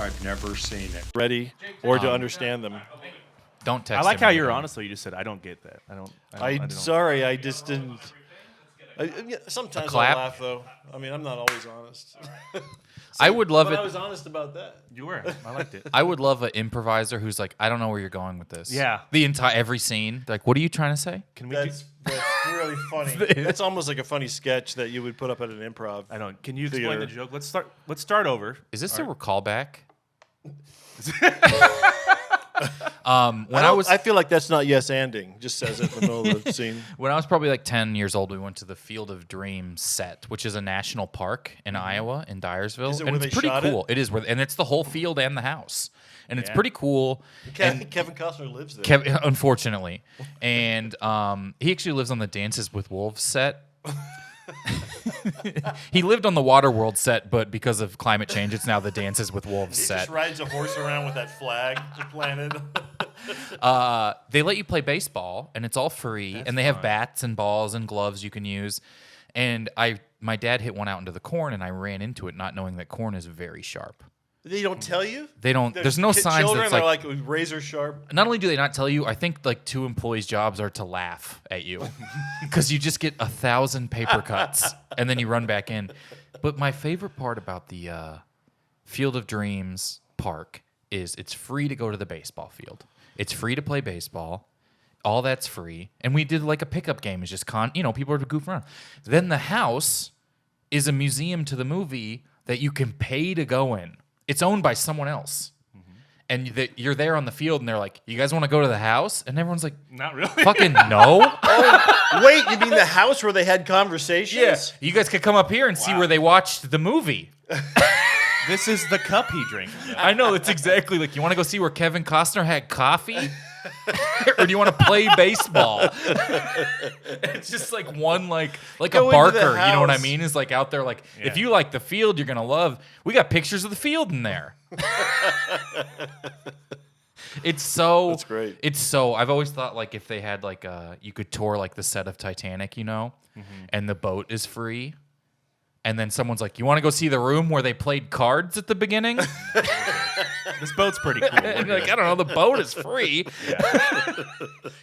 I've never seen it. Ready or to understand them. Don't text. I like him how on you're the- honest though. You just said I don't get that. I don't. I'm sorry, I just didn't. Sometimes I clap? laugh though. I mean, I'm not always honest. I would love but it. I was honest about that. You were. I liked it. I would love an improviser who's like, I don't know where you're going with this. Yeah. The entire every scene. They're like, what are you trying to say? Can we? That's really funny. That's almost like a funny sketch that you would put up at an improv. I don't. Can you explain Theater. the joke? Let's start over. Is this a callback? I feel like that's not yes-anding. Just says it in the middle of the scene. When I was probably like 10 years old, we went to the Field of Dreams set, which is a national park in Iowa, in Dyersville. Is it and where it's they pretty shot cool. it? It is, and it's the whole field and the house. And it's Yeah. pretty cool. And Kevin Costner lives there. unfortunately. And he actually lives on the Dances with Wolves set. He lived on the Waterworld set, but because of climate change, it's now the Dances with Wolves He set. just rides a horse around with that flag planted. They let you play baseball, and it's all free. And they have bats and balls and gloves you can use. And my dad hit one out into the corn, and I ran into it, not knowing that corn is very sharp. They don't tell you? They don't. There's no signs. Children That's are like. like razor sharp. Not only do they not tell you, I think like 2 employees' jobs are to laugh at you because you just get 1,000 paper cuts and then you run back in. But my favorite part about the Field of Dreams park is it's free to go to the baseball field. It's free to play baseball. All that's free. And we did like a pickup game. It's just people are to goof around. Then the house is a museum to the movie that you can pay to go in. It's owned by someone else. And you're there on the field, and they're like, you guys want to go to the house? And everyone's like, Not really. fucking no. Wait, you mean the house where they had conversations? Yes. You guys could come up here and see where they watched the movie. This is the cup he drank. I know, it's exactly like, you want to go see where Kevin Costner had coffee? Or do you want to play baseball? It's just like one like Go a into the Barker, you know what I house. mean? Is like out there like, if Yeah. you like the field, you're going to love. We got pictures of the field in there. It's so That's great. It's so I've always thought like if they had like you could tour like the set of Titanic, and the boat is free. And then someone's like, you want to go see the room where they played cards at the beginning? This boat's pretty cool. And you're like, I don't know, the boat is free. You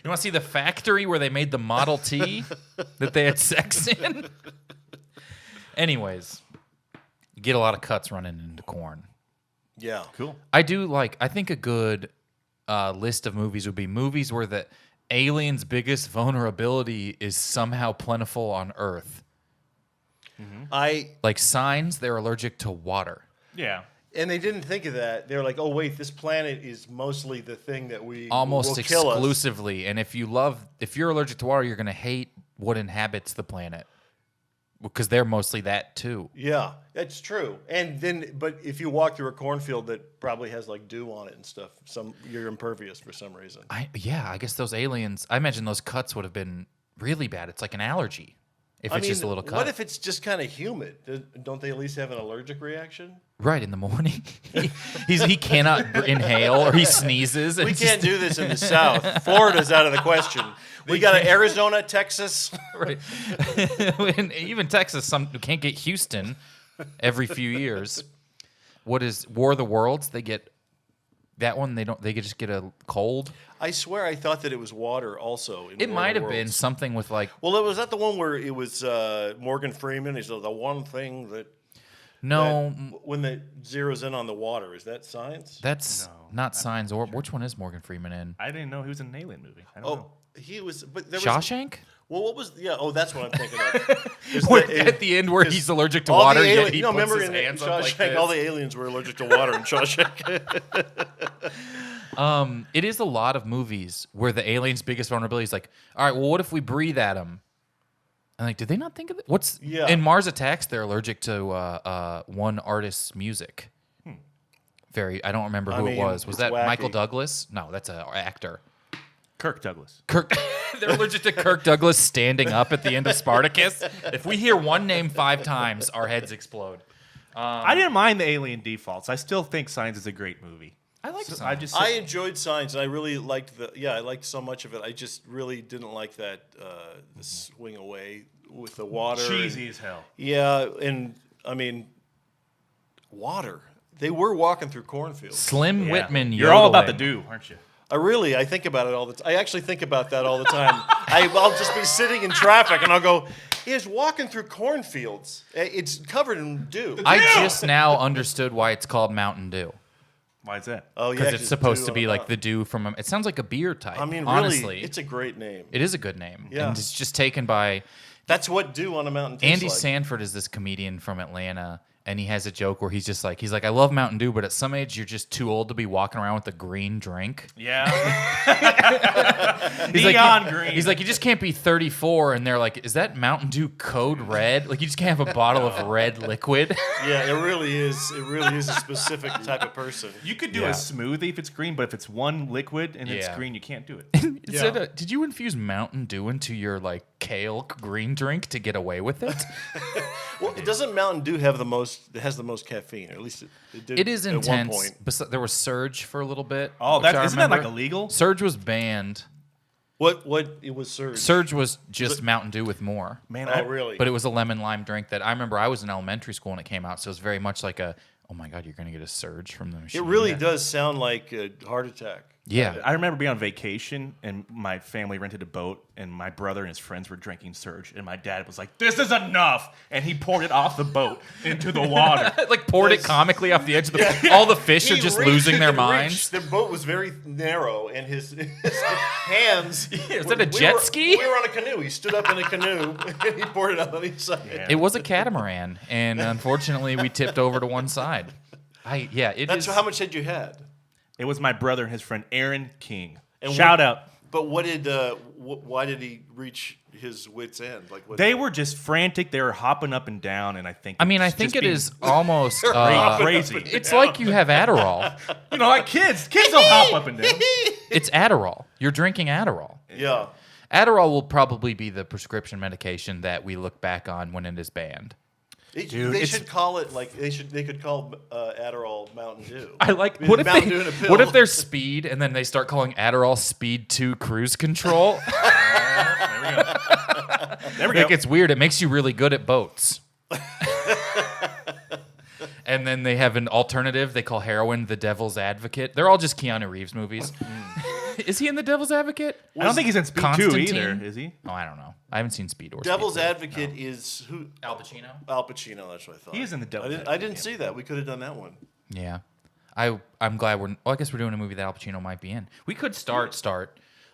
want to see the factory where they made the Model T that they had sex in? Anyways, you get a lot of cuts running into corn. Yeah. Cool. I think a good list of movies would be movies where the alien's biggest vulnerability is somehow plentiful on Earth. Like Signs, they're allergic to water. Yeah. And they didn't think of that. They were like, oh, wait, this planet is mostly the thing that we Almost will kill us. exclusively. And if you're allergic to water, you're going to hate what inhabits the planet. Because they're mostly that too. Yeah, that's true. And then, but if you walk through a cornfield that probably has like dew on it and stuff, you're impervious for some reason. I guess those aliens, I imagine those cuts would have been really bad. It's like an allergy if it's just a little cut. What if it's just kind of humid? Don't they at least have an allergic reaction? Right, in the morning. he cannot inhale or he sneezes. And We it's can't just- do this in the South. Florida's out of the question. We got Arizona, Texas. Right. And even Texas, you can't get Houston every few years. What is War of the Worlds? They get that one. They just get a cold. I swear I thought that it was water also. It might have been something with like. Well, was that the one where it was Morgan Freeman? He's the one thing that. No, When the zeroes in on the water, is that science? that's not Signs. Or which one is Morgan Freeman in? I didn't know he was in an alien movie. I don't know. He was. But there was. Shawshank? Well, what was? Yeah. Oh, that's what I'm thinking of. At the end where he's allergic to all the water, yet alien- he no, puts remember his in hands up like Shawshank, this. all the aliens were allergic to water in Shawshank. It is a lot of movies where the alien's biggest vulnerability is like, all right, well, what if we breathe at them? And like, did they not think of it? Yeah. In Mars Attacks? They're allergic to one artist's music. I don't remember who it was. Was it's that wacky. Michael Douglas? No, that's an actor. Kirk Douglas. Kirk. They're allergic to Kirk Douglas standing up at the end of Spartacus. If we hear one name 5 times, our heads explode. I didn't mind the Alien Defaults. I still think Signs is a great movie. I like So Signs. I just I enjoyed Signs, and I really liked I liked so much of it. I just really didn't like that the swing away with the water. cheesy as hell. Yeah, and I mean, water. They were walking through cornfields. Slim Yeah. Whitman. You're all about the yodeling. do, aren't you? I think about it all the time. I actually think about that all the time. I'll just be sitting in traffic and I'll go, he's walking through cornfields. It's covered in dew. I just now understood why it's called Mountain Dew. Why is that? Oh, yeah. Because it's supposed dew to on be a like mountain. the dew from. It sounds like a beer type. I mean, honestly, really, it's a great name. it is a good name. Yeah. And it's just taken by That's what dew on a mountain tastes Andy like. Sanford is this comedian from Atlanta, and he has a joke where he's like, I love Mountain Dew, but at some age you're just too old to be walking around with a green drink. Yeah. He's Neon like, green. He's like, you just can't be 34, and they're like, is that Mountain Dew code red? Like, you just can't have a bottle of red liquid. Yeah, it really is. It really is a specific type of person. You could do Yeah. a smoothie if it's green, but if it's one liquid and it's Yeah. green, you can't do it. Did you infuse Mountain Dew into your like kale green drink to get away with it? Well, doesn't Mountain Dew have the most? It has the most caffeine, or at least it did. It is at intense. one point. There was Surge for a little bit. Oh, which I isn't that like remember. illegal? Surge was banned. What it was Surge? Surge was just Mountain Dew with more. Man, Oh, really? But it was a lemon lime drink that I remember I was in elementary school when it came out, so it was very much like a, oh my God, you're going to get a Surge from the machine. It really does sound like a heart attack. Yeah. I remember being on vacation and my family rented a boat and my brother and his friends were drinking Surge and my dad was like, "This is enough," and he poured it off the boat into the water. like poured it comically off the edge of the all the fish are He just reached losing their and minds. reached. The boat was very narrow, and his hands. Is that a jet ski? We were on a canoe. He stood up in a canoe, and he poured it out on each side. Yeah. It was a catamaran, and unfortunately, we tipped over to one side. That's how much had you had? It was my brother and his friend Aaron King. And Shout out. But what did? Why did he reach his wits' end? Like what? They were just frantic. They were hopping up and down, and I think. I it's just it being is almost. crazy. It's like you have Adderall. You know, like kids will hop up and down. It's Adderall. You're drinking Adderall. Yeah. Adderall will probably be the prescription medication that we look back on when it is banned. They should call it like they could call Adderall Mountain Dew. I like. Because What if Mountain Dew in a pill. what if there's speed and then they start calling Adderall Speed 2 Cruise Control? There we go. It gets weird. It makes you really good at boats. And then they have an alternative. They call heroin the Devil's Advocate. They're all just Keanu Reeves movies. Is he in the Devil's Advocate? I don't think he's in Speed 2 Constantine? either, is he? Oh, I don't know. I haven't seen Speed or Devil's Speed 2. Advocate is who? Al Pacino. Al Pacino. That's what I thought. He is in the Devil's I Advocate, didn't yeah. see that. We could have done that one. Yeah. I'm glad we're. Well, I guess we're doing a movie that Al Pacino might be in. We could start.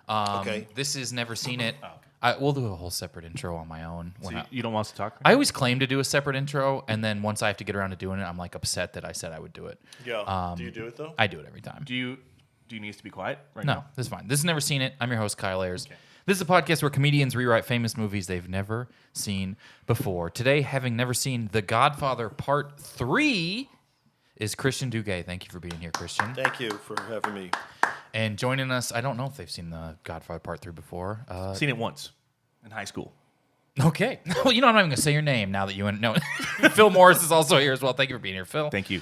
Okay. This is Never Seen It. Oh, okay. We'll do a whole separate intro on my own. So When you don't want us to talk? I always claim to do a separate intro, and then once I have to get around to doing it, I'm like upset that I said I would do it. Yeah. Do you do it though? I do it every time. Do you need us to be quiet right No, now? this is fine. This is Never Seen It. I'm your host, Kyle Ayers. This is a podcast where comedians rewrite famous movies they've never seen before. Today, having never seen The Godfather Part 3, is Christian Duguay. Thank you for being here, Christian. Thank you for having me. And joining us, I don't know if they've seen The Godfather Part 3 before. Seen it once in high school. Okay. Well, I'm not even going to say your name now that you know. Phil Morris is also here as well. Thank you for being here, Phil. Thank you.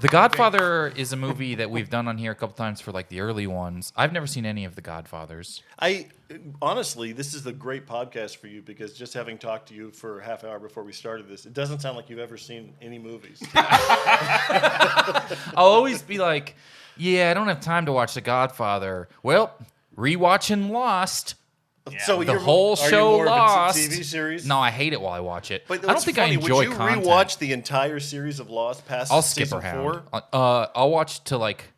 The Godfather is a movie that we've done on here a couple times for like the early ones. I've never seen any of The Godfathers. Honestly, this is a great podcast for you because just having talked to you for a half hour before we started this, it doesn't sound like you've ever seen any movies. I'll always be like, yeah, I don't have time to watch The Godfather. Well, rewatching Lost. So The you're- whole are you show more of a Lost. TV series. No, I hate it while I watch it. But I don't what's think funny, I enjoy would you content. rewatch the entire series of Lost past I'll skip season around. 4? I'll watch to like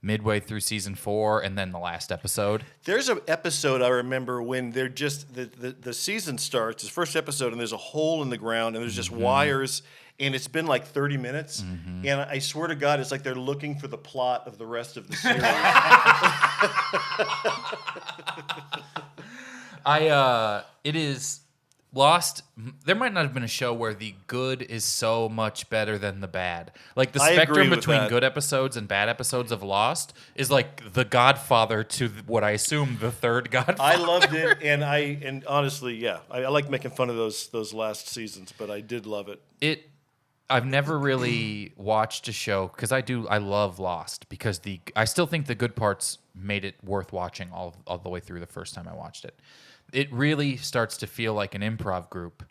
midway through season 4 and then the last episode. There's an episode I remember when they're just the season starts, the first episode, and there's a hole in the ground and there's just wires, and it's been like 30 minutes, and I swear to God, it's like they're looking for the plot of the rest of the series. It is Lost. There might not have been a show where the good is so much better than the bad. Like the I agree spectrum with between that. good episodes and bad episodes of Lost is like The Godfather to what I assume the third Godfather. I loved it, and honestly, yeah, I like making fun of those last seasons, but I did love it. I've never really watched a show because I love Lost because I still think the good parts made it worth watching all the way through the first time I watched it. It really starts to feel like an improv group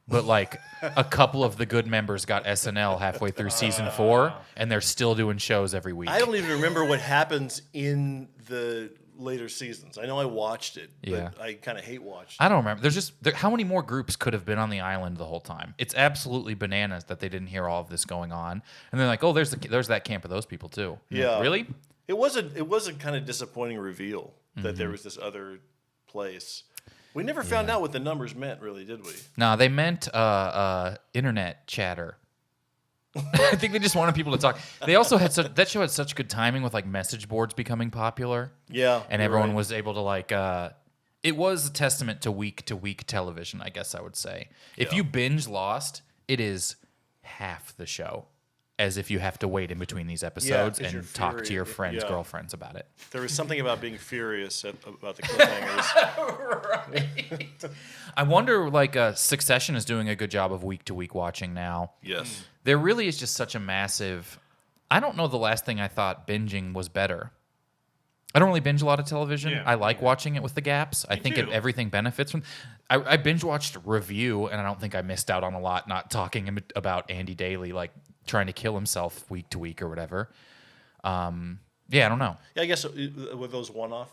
but like a couple of the good members got SNL halfway through season 4, and they're still doing shows every week. I don't even remember what happens in the later seasons. I know I watched it, Yeah. but I kind of hate watching. I don't remember. How many more groups could have been on the island the whole time? It's absolutely bananas that they didn't hear all of this going on, and they're like, "Oh, there's that camp of those people too." I'm like, Yeah. really? It was a kind of disappointing reveal that there was this other place. We never found out what the numbers meant, really, did we? No, they meant internet chatter. I think they just wanted people to talk. They also had that show had such good timing with like message boards becoming popular. Yeah, And you're everyone right. was able to like it was a testament to week television, I guess I would say. If you binge Lost, it is half the show, as if you have to wait in between these episodes 'cause you're and talk to your furious. friends, Yeah. girlfriends about it. There was something about being furious about the cliffhangers. I wonder, like, Succession is doing a good job of week to week watching now. Yes. There really is just such a massive. I don't know the last thing I thought binging was better. I don't really binge a lot of television. Yeah, I like watching it with the gaps. I think too. everything benefits from. I binge watched Review, and I don't think I missed out on a lot not talking about Andy Daly, like trying to kill himself week to week or whatever. Yeah, I don't know. Yeah, I guess with those one-off,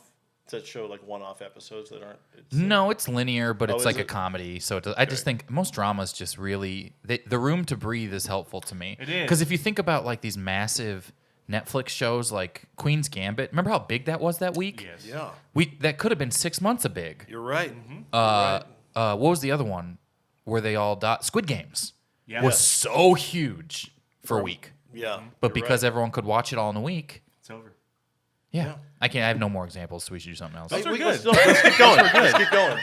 does that show like one-off episodes that aren't? No, it's linear, but it's is like a it? comedy. So I just think most dramas just really the room to breathe is helpful to me. It is. Because if you think about like these massive Netflix shows like Queen's Gambit, remember how big that was that week? Yes. Yeah, That could have been 6 months of big. you're right. What was the other one where they all died? Squid Games Yeah. was so huge for a week, Yeah, but you're because right. everyone could watch it all in a week, It's over. yeah. I have no more examples, so we should do something else. Hey, are let's good. keep going. Let's keep going.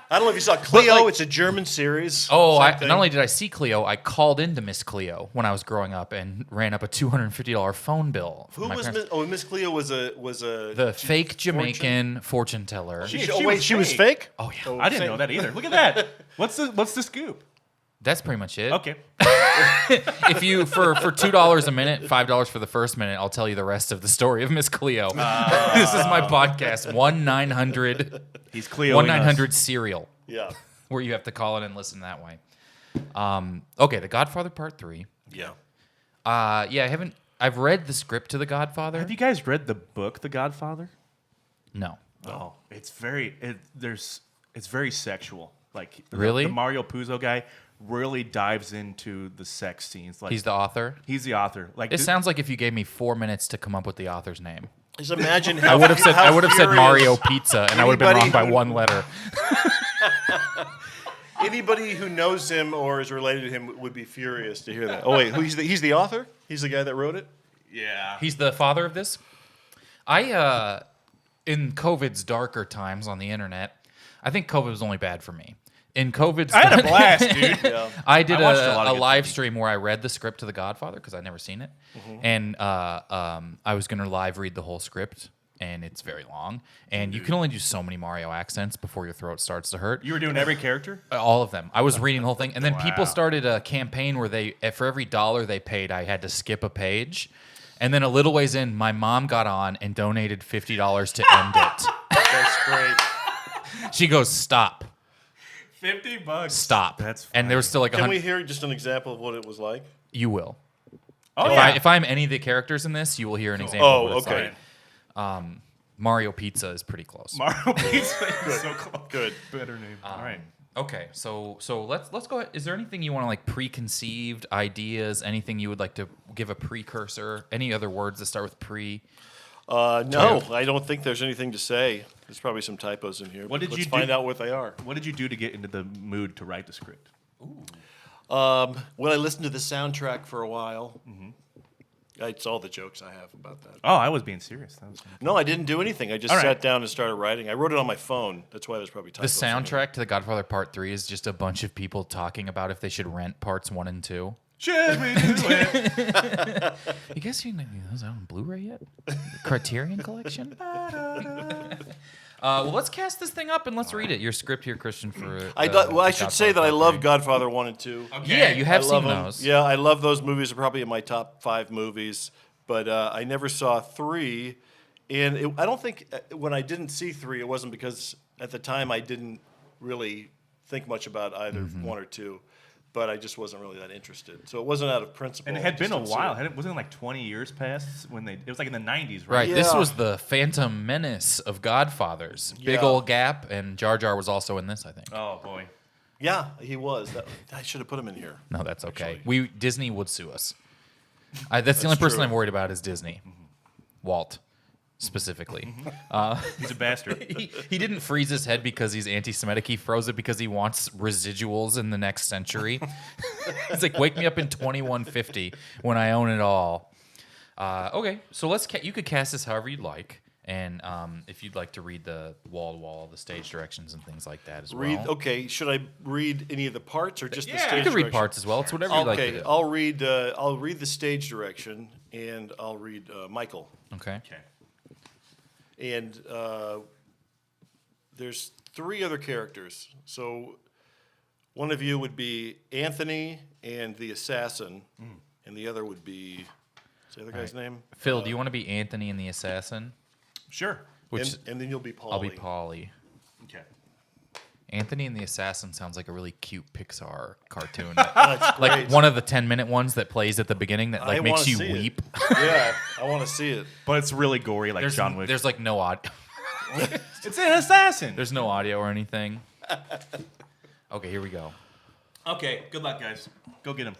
I don't know if you saw Cleo. It's a German series. Oh, Same thing. not only did I see Cleo, I called into Miss Cleo when I was growing up and ran up a $250 phone bill. from Who my was parents. Miss Cleo was a The fake Jamaican fortune teller. She- Oh she wait, was she was fake. fake. Oh yeah, I didn't know that either. Look at that. What's the scoop? that's pretty much it. Okay. If you for $2 a minute, $5 for the first minute, I'll tell you the rest of the story of Miss Cleo. This is my podcast, 1-900 He's Cleoing us. 1-900 serial, Yeah, where you have to call in and listen that way. Okay, The Godfather Part 3. yeah. Yeah, I've read the script to The Godfather. Have you guys read the book, The Godfather? No. Oh, it's very sexual. Like Really? the Mario Puzo guy really dives into the sex scenes. Like He's the author. he's the author. Like It sounds like if you gave me 4 minutes to come up with the author's name. Just imagine how I would have said furious Mario Pizza, and I would have been wrong by Anybody who- one letter. Anybody who knows him or is related to him would be furious to hear that. Oh wait, he's the author? He's the guy that wrote it? yeah. He's the father of this. In COVID's darker times on the internet, I think COVID was only bad for me. In COVID's, I had a blast, dude. Yeah. I did I watched a lot a of good live TV. stream where I read the script to The Godfather because I'd never seen it, and I was gonna live read the whole script, and it's very long, and you can only do so many Mario accents before your throat starts to hurt. You were doing every character? All of them. I was reading the whole thing, and then people Wow. started a campaign where for every $1 they paid, I had to skip a page. And then a little ways in, my mom got on and donated $50 to end it. That's great. She goes, "Stop, $50. stop." That's and there was still like Can we 100. hear just an example of what it was like? You will. Oh, If I'm any of the characters in this, you will hear an example. of Oh, what it's okay. like. Mario Pizza is pretty close. Mario Pizza is so close. Good. Better name. All right. Okay, so let's go ahead. Is there anything you want to like preconceived ideas? Anything you would like to give a precursor? Any other words that start with pre? No, I don't think there's anything to say. There's probably some typos in here. What did Let's you do- find out what they are. What did you do to get into the mood to write the script? When I listened to the soundtrack for a while, it's all the jokes I have about that. Oh, I was being serious. That was No, I didn't do anything. I just All right. sat down and started writing. I wrote it on my phone. That's why there's probably The typos. in it. soundtrack to The Godfather Part 3 is just a bunch of people talking about if they should rent parts 1 and 2. Should we do it? You guys seen those out on Blu-ray yet? Criterion Collection? Well, let's cast this thing up and let's read it. Your script here, Christian, for I should say that I love Godfather 1 and 2. Yeah, you have I seen love 'em. those. Yeah, I love those movies. They're probably in my top 5 movies. But I never saw 3. And I don't think when I didn't see 3, it wasn't because at the time I didn't really think much about either one or two, but I just wasn't really that interested. So it wasn't out of principle. And it I had just been a didn't see while. it. Wasn't it like 20 years past when it was like in the 90s, right? Right. This Yeah. was the Phantom Menace of Godfathers. Big Yeah. old gap, and Jar Jar was also in this, I think. Oh boy. Yeah, he was. I should have put him in here. No, that's okay. Actually. Disney would sue us. That's the only person true. I'm worried about is Disney. Walt, specifically. He's a bastard. He didn't freeze his head because he's anti-Semitic. He froze it because he wants residuals in the next century. He's like, wake me up in 2150 when I own it all. Okay, so you could cast this however you'd like. And if you'd like to read the wall-to-wall, the stage directions and things like that as well. Okay, should I read any of the parts or just the Yeah. stage You can read direction? parts as well. It's whatever you'd like to do. I'll read the stage direction and I'll read Michael. Okay. Okay. And there's 3 other characters. So one of you would be Anthony and the assassin, and the other would be, what's the other guy's name? Phil, do you want to be Anthony and the Assassin? Sure. And then you'll be Paulie. I'll be Polly. Okay. Anthony and the Assassin sounds like a really cute Pixar cartoon. That's Like great. one of the 10-minute ones that plays at the beginning that like I makes wanna you see it. weep. Yeah, I want to see it. But it's really gory, like John Wick. There's like no audio. It's an assassin. There's no audio or anything. Okay, here we go. Okay. Good luck, guys. Go get him.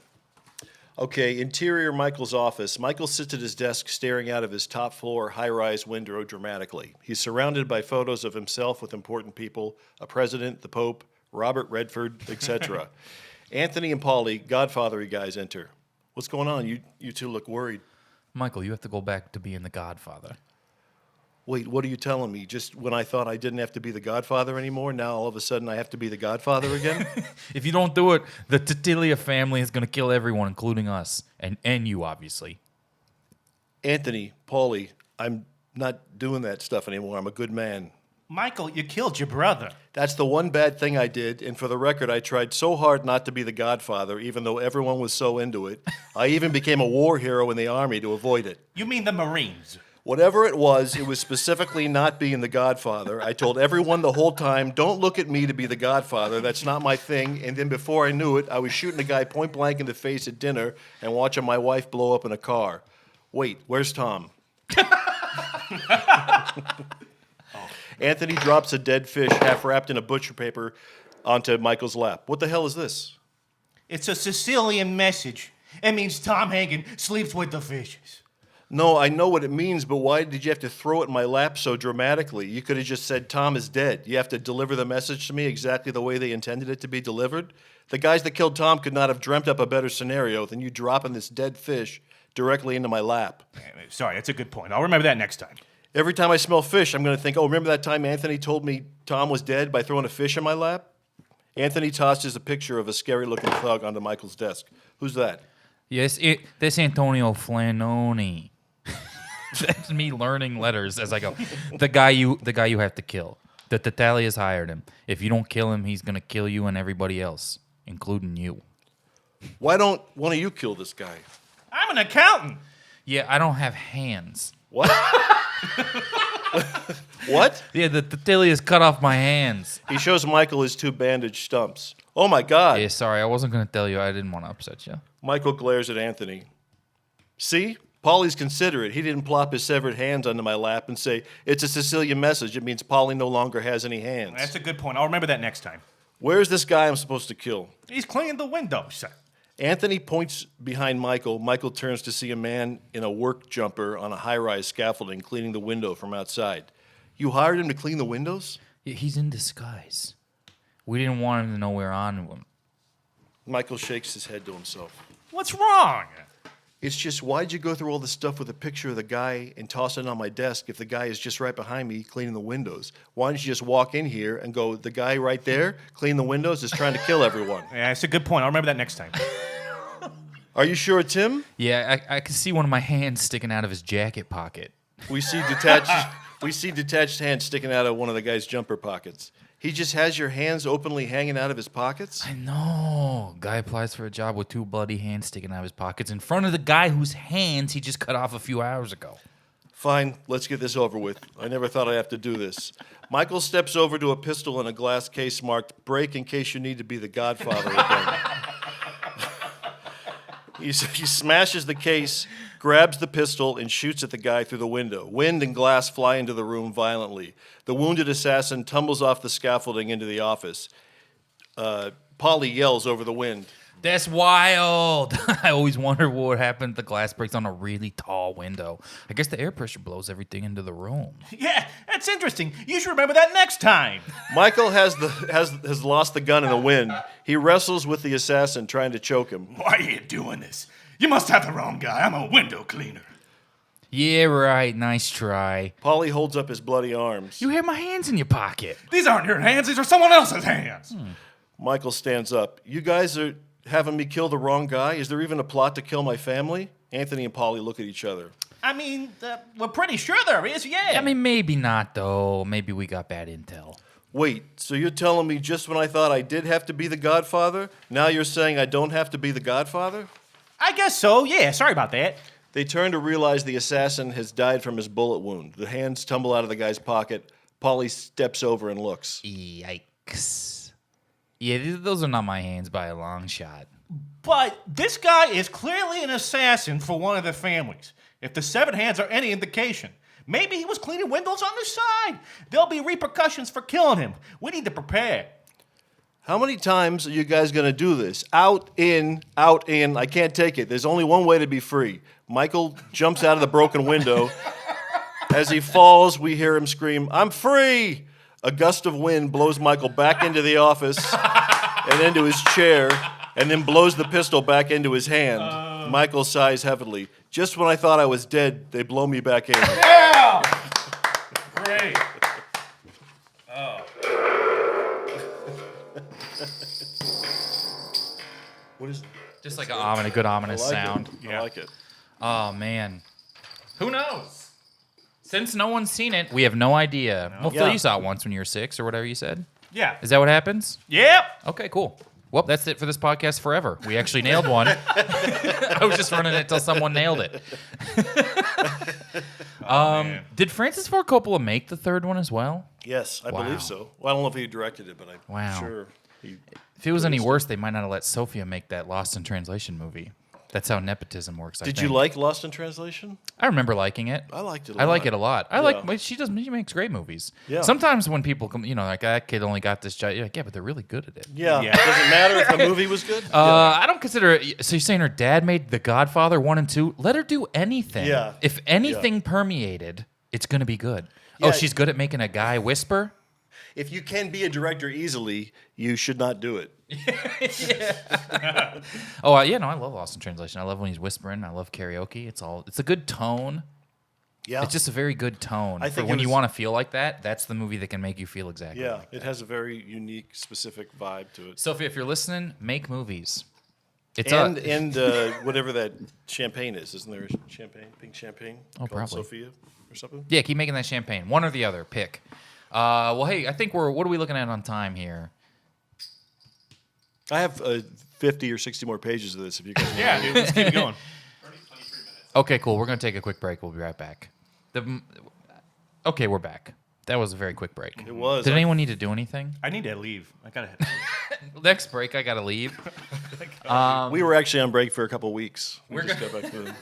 Okay, interior Michael's office. Michael sits at his desk staring out of his top floor high-rise window dramatically. He's surrounded by photos of himself with important people, a president, the Pope, Robert Redford, etc. Anthony and Polly, Godfather-y guys, enter. What's going on? You two look worried. Michael, you have to go back to being the Godfather. Wait, what are you telling me? Just when I thought I didn't have to be the Godfather anymore, now all of a sudden I have to be the Godfather again? If you don't do it, the Titilia family is going to kill everyone, including us. And you, obviously. Anthony, Paulie, I'm not doing that stuff anymore. I'm a good man. Michael, you killed your brother. That's the one bad thing I did, and for the record, I tried so hard not to be the Godfather, even though everyone was so into it. I even became a war hero in the army to avoid it. You mean the Marines? Whatever it was specifically not being the Godfather. I told everyone the whole time, don't look at me to be the Godfather. That's not my thing. And then before I knew it, I was shooting a guy point blank in the face at dinner and watching my wife blow up in a car. Wait, where's Tom? Anthony drops a dead fish half wrapped in a butcher paper onto Michael's lap. What the hell is this? It's a Sicilian message. It means Tom Hagen sleeps with the fishes. No, I know what it means, but why did you have to throw it in my lap so dramatically? You could have just said, Tom is dead. You have to deliver the message to me exactly the way they intended it to be delivered? The guys that killed Tom could not have dreamt up a better scenario than you dropping this dead fish directly into my lap. Sorry, that's a good point. I'll remember that next time. Every time I smell fish, I'm going to think, oh, remember that time Anthony told me Tom was dead by throwing a fish in my lap? Anthony tosses a picture of a scary-looking thug onto Michael's desk. Who's that? Yes, that's Antonio Flannoni. That's me learning letters as I go. The guy you have to kill. The Tatalias hired him. If you don't kill him, he's gonna kill you and everybody else, including you. Why don't one of you kill this guy? I'm an accountant. Yeah, I don't have hands. What? What? Yeah, the Tatalias cut off my hands. He shows Michael his 2 bandaged stumps. Oh, my God. Yeah, sorry, I wasn't gonna tell you. I didn't want to upset you. Michael glares at Anthony. See? Paulie's considerate. He didn't plop his severed hands onto my lap and say, it's a Sicilian message. It means Paulie no longer has any hands. That's a good point. I'll remember that next time. Where's this guy I'm supposed to kill? He's cleaning the windows. Anthony points behind Michael. Michael turns to see a man in a work jumper on a high-rise scaffolding cleaning the window from outside. You hired him to clean the windows? Yeah, he's in disguise. We didn't want him to know we're on him. Michael shakes his head to himself. What's wrong? It's just, why'd you go through all this stuff with a picture of the guy and toss it on my desk if the guy is just right behind me cleaning the windows? Why don't you just walk in here and go, the guy right there cleaning the windows is trying to kill everyone? Yeah, that's a good point. I'll remember that next time. Are you sure it's him? Yeah, I can see one of my hands sticking out of his jacket pocket. We see detached hands sticking out of one of the guy's jumper pockets. He just has your hands openly hanging out of his pockets? I know. Guy applies for a job with 2 bloody hands sticking out of his pockets in front of the guy whose hands he just cut off a few hours ago. Fine, let's get this over with. I never thought I'd have to do this. Michael steps over to a pistol in a glass case marked "Break in case you need to be the Godfather again." He smashes the case, grabs the pistol, and shoots at the guy through the window. Wind and glass fly into the room violently. The wounded assassin tumbles off the scaffolding into the office. Polly yells over the wind. That's wild. I always wonder what would happen if the glass breaks on a really tall window. I guess the air pressure blows everything into the room. Yeah, that's interesting. You should remember that next time. Michael has lost the gun in the wind. He wrestles with the assassin, trying to choke him. Why are you doing this? You must have the wrong guy. I'm a window cleaner. Yeah, right. Nice try. Polly holds up his bloody arms. You have my hands in your pocket. These aren't your hands. These are someone else's hands. Michael stands up. You guys are having me kill the wrong guy? Is there even a plot to kill my family? Anthony and Polly look at each other. I mean, we're pretty sure there is, yeah. I mean, maybe not, though. Maybe we got bad intel. Wait, so you're telling me just when I thought I did have to be the Godfather, now you're saying I don't have to be the Godfather? I guess so, yeah. Sorry about that. They turn to realize the assassin has died from his bullet wound. The hands tumble out of the guy's pocket. Polly steps over and looks. Yikes. Yeah, those are not my hands by a long shot. But this guy is clearly an assassin for one of the families. If the severed hands are any indication, maybe he was cleaning windows on the side. There'll be repercussions for killing him. We need to prepare. How many times are you guys going to do this? Out, in, out, in. I can't take it. There's only one way to be free. Michael jumps out of the broken window. As he falls, we hear him scream, "I'm free!" A gust of wind blows Michael back into the office and into his chair, and then blows the pistol back into his hand. Michael sighs heavily. Just when I thought I was dead, they blow me back in. Yeah! Great. What is? Just like a good ominous I like sound. it. I like it. Oh, man. Who knows? Since no one's seen it, we have no idea. Well, Phil, Yeah. you saw it once when you were 6 or whatever you said. Yeah. Is that what happens? Yep. Okay, cool. Well, that's it for this podcast forever. We actually nailed one. I was just running it till someone nailed it. Did Francis Ford Coppola make the third one as well? Yes, I Wow. believe so. Well, I don't know if he directed it, but I'm Wow. sure he. If it was any worse, they might not have let Sophia make that Lost in Translation movie. That's how nepotism works. Did you like Lost in Translation? I remember liking it. I liked it. I like it a lot. I Yeah. like. She makes great movies. Yeah. Sometimes when people come, like that kid only got this job. You're like, yeah, but they're really good at it. Yeah. Yeah. Does it matter if the movie was good? I don't consider it. So you're saying her dad made The Godfather 1 and 2? Let her do anything. Yeah. If anything permeated, it's going to be good. Yeah. Oh, she's good at making a guy whisper? If you can be a director easily, you should not do it. Oh, yeah, no, I love Lost in Translation. I love when he's whispering. I love karaoke. It's a good tone. Yeah. It's just a very good tone. I For think when it you was- want to feel like that, that's the movie that can make you feel exactly Yeah, like it has a very unique, specific vibe to it. Sophie, if you're listening, make movies. It's And whatever that champagne is, isn't there a champagne, pink champagne called probably. Sophia or something? yeah, keep making that champagne. One or the other, pick. Well, hey, I think what are we looking at on time here? I have 50 or 60 more pages of this if you guys want. Yeah, dude, let's keep it going. Okay, cool. We're gonna take a quick break. We'll be right back. Okay, we're back. That was a very quick break. It was. Did anyone need to do anything? I need to leave. I gotta. Next break, I gotta leave. We were actually on break for a couple weeks. We We're just go- got back to them.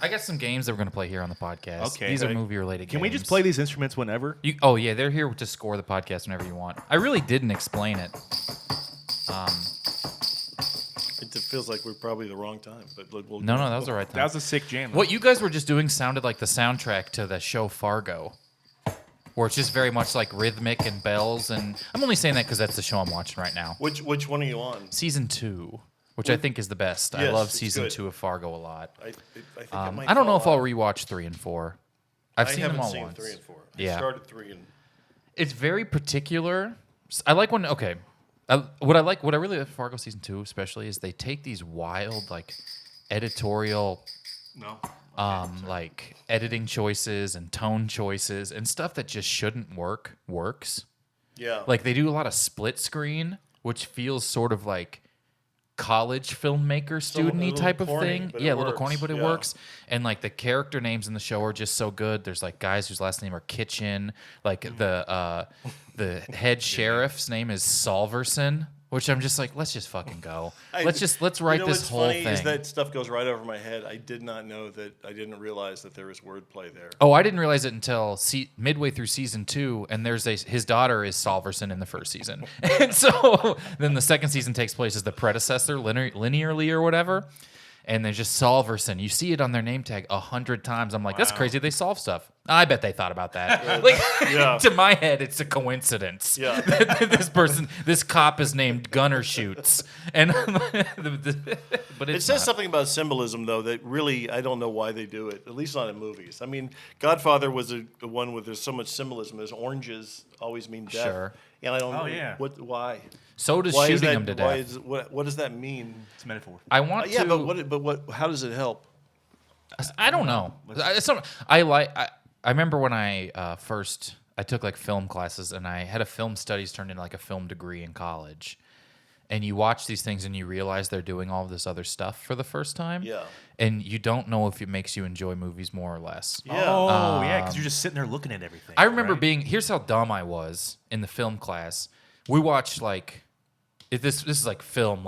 I got some games that we're gonna play here on the podcast. Okay. These are movie-related games. Can we just play these instruments whenever? Oh yeah, they're here to score the podcast whenever you want. I really didn't explain it. It feels like we're probably the wrong time, but we'll No, that was the right time. That was a sick jam. What you guys were just doing sounded like the soundtrack to the show Fargo, where it's just very much like rhythmic and bells. And I'm only saying that because that's the show I'm watching right now. Which one are you on? Season 2, which I think is the best. I Yes, love it's season good. 2 of Fargo a lot. I think I might I don't know if fall I'll out. rewatch 3 and 4. I've I seen them haven't all seen once. 3 and 4. Yeah. I started 3 and It's very particular. I like when what I really like Fargo season 2 especially is they take these wild like editorial No. like editing choices and tone choices and stuff that just shouldn't works. yeah. Like they do a lot of split screen, which feels sort of like college filmmaker student-y little type of corny, thing. but it Yeah, a little works. corny, but it Yeah. works. And like the character names in the show are just so good. There's like guys whose last name are Kitchen. Like the head sheriff's name is Solverson, which I'm just like, let's just fucking go. Let's write you know this what's whole funny thing. Is that stuff goes right over my head. I did not know that. I didn't realize that there was wordplay there. Oh, I didn't realize it until midway through season 2, and his daughter is Solverson in the first season, and so then the second season takes place as the predecessor linearly or whatever, and there's just Solverson. You see it on their name tag 100 times. I'm like, that's crazy. They solve stuff. I bet they thought about that. Yeah. To my head, it's a coincidence. Yeah. that this cop is named Gunner Shoots, and but It it's says not. something about symbolism, though, that really I don't know why they do it. At least not in movies. I mean, Godfather was the one where there's so much symbolism. There's oranges always mean death. Sure. And I don't know yeah. why. So does Why is shooting that? him to Why death. is what does that mean? It's a metaphor. I want Yeah, to. but what? How does it help? I don't know. I remember when I first I took like film classes and I had a film studies turned into like a film degree in college. And you watch these things and you realize they're doing all of this other stuff for the first time. Yeah. And you don't know if it makes you enjoy movies more or less. Yeah. Oh, yeah, because you're just sitting there looking at everything. I remember right? here's how dumb I was in the film class. We watched like this is like film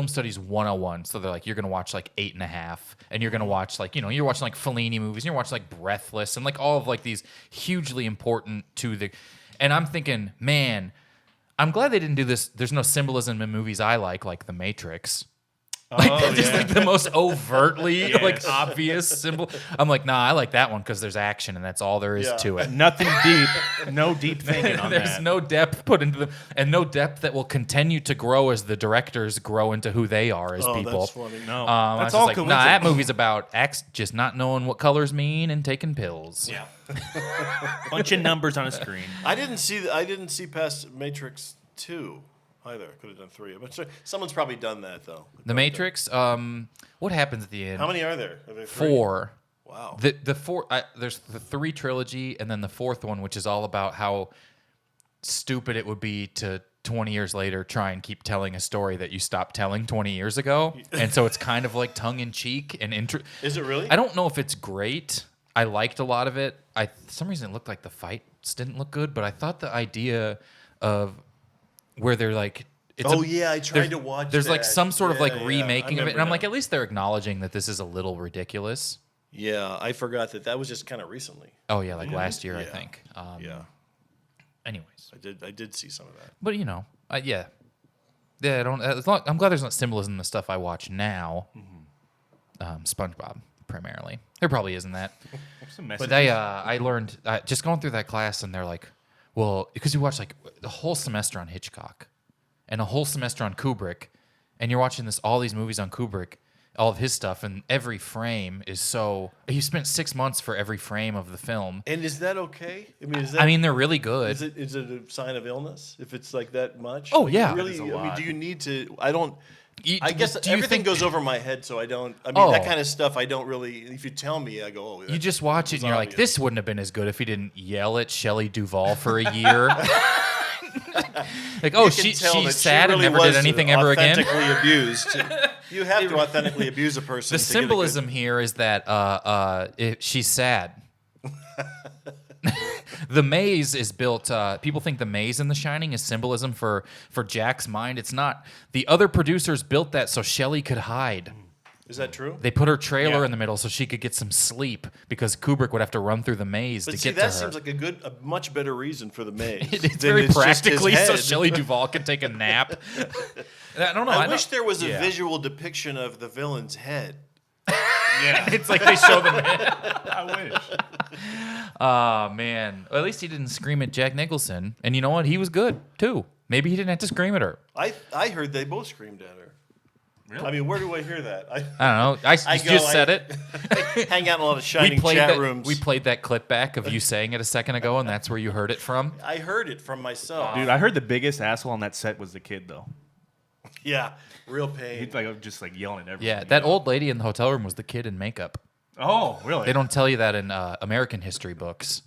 studies 101. So they're like, you're gonna watch like 8.5, and you're gonna watch like, you're watching like Fellini movies, and you're watching like Breathless and like all of like these hugely important to the, and I'm thinking, man, I'm glad they didn't do this. There's no symbolism in movies I like The Matrix. Like just like the most overtly like Yes. obvious symbol. I'm like, nah, I like that one because there's action and that's all there is Yeah. to it. Nothing deep. No deep thinking on There's that. no depth put into them, and no depth that will continue to grow as the directors grow into who they are as Oh, people. that's funny. No, I that's was all just like, nah, that coincidence. movie's about just not knowing what colors mean and taking pills. Yeah. Bunch of numbers on a screen. I didn't see past Matrix 2 either. Could have done 3. But someone's probably done that though. The Matrix. What happens at the end? How many are there? Are there 3? 4. Wow. The 4. There's the 3 trilogy, and then the 4th one, which is all about how stupid it would be to 20 years later try and keep telling a story that you stopped telling 20 years ago. And so it's kind of like tongue in cheek and Is it really? I don't know if it's great. I liked a lot of it. For some reason it looked like the fights didn't look good, but I thought the idea of where they're like, I tried to watch. There's like that. some sort of like Yeah, remaking I of it, and I'm remember like, now. at least they're acknowledging that this is a little ridiculous. Yeah, I forgot that was just kind of recently. Oh yeah, like last year I Yeah. think. Yeah, Anyways, I did see some of that. but yeah. I don't. I'm glad there's not symbolism in the stuff I watch now. SpongeBob primarily. There probably isn't that. Some But messages. I learned just going through that class, and they're like, well, because you watch like the whole semester on Hitchcock and a whole semester on Kubrick, and you're watching all these movies on Kubrick, all of his stuff, and every frame is so. He spent 6 months for every frame of the film. And is that okay? I mean, is that? They're really good. Is it a sign of illness if it's like that much? Oh, Like, yeah. really. That is a I mean, lot. do you need to? I don't. You- I guess do you everything think- goes over my head, so I don't. I mean, Oh. that kind of stuff. I don't really. If you tell me, I go, oh. You just watch it and you're like, obvious. this wouldn't have been as good if he didn't yell at Shelley Duvall for a year. Like, oh, You can tell that she's she sad really and never did was anything ever again. Authentically abused. You have to authentically abuse a person. The to get a good- symbolism here is that she's sad. The maze is built. People think the maze in The Shining is symbolism for Jack's mind. It's not. The other producers built that so Shelley could hide. Is that true? They put her trailer Yeah. in the middle so she could get some sleep because Kubrick would have to run through the maze But to see, get that to her. seems like a much better reason for the maze. It's than very just his practically so head. Shelley Duvall can take a nap. I don't know. I wish there was a yeah. visual depiction of the villain's head. Yeah. It's like they show them. I wish. Oh man! Well, at least he didn't scream at Jack Nicholson, and you know what? He was good too. Maybe he didn't have to scream at her. I heard they both screamed at her. Really? I mean, where do I hear that? I don't know. I just said it. Hang out in a lot of shining Played chat that. rooms. We played that clip back of you saying it a second ago, and that's where you heard it from. I heard it from myself. Dude, I heard the biggest asshole on that set was the kid, though. Yeah, real pain. He's like just like yelling at everyone. Yeah, that old lady in the hotel room was the kid in makeup. Oh, really? They don't tell you that in American history books.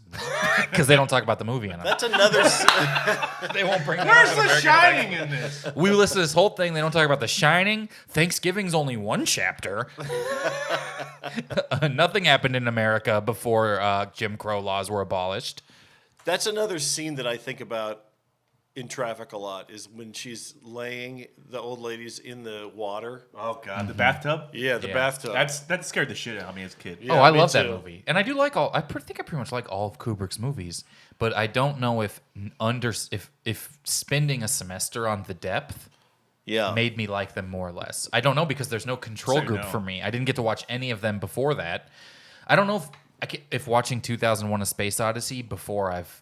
because they don't talk about the movie in them. That's another. They won't bring. Where's The Shining in this? We listen to this whole thing. They don't talk about The Shining. Thanksgiving's only one chapter. Nothing happened in America before Jim Crow laws were abolished. That's another scene that I think about in traffic a lot. Is when she's laying the old ladies in the water. Oh God, the bathtub. Yeah, the Yeah. bathtub. That scared the shit out of me as a kid. Yeah, I me love that too. movie, and I do like all. Think I pretty much like all of Kubrick's movies, but I don't know if spending a semester on The Depth yeah. made me like them more or less. I don't know because there's no control So group no. for me. I didn't get to watch any of them before that. I don't know if watching 2001: A Space Odyssey before I've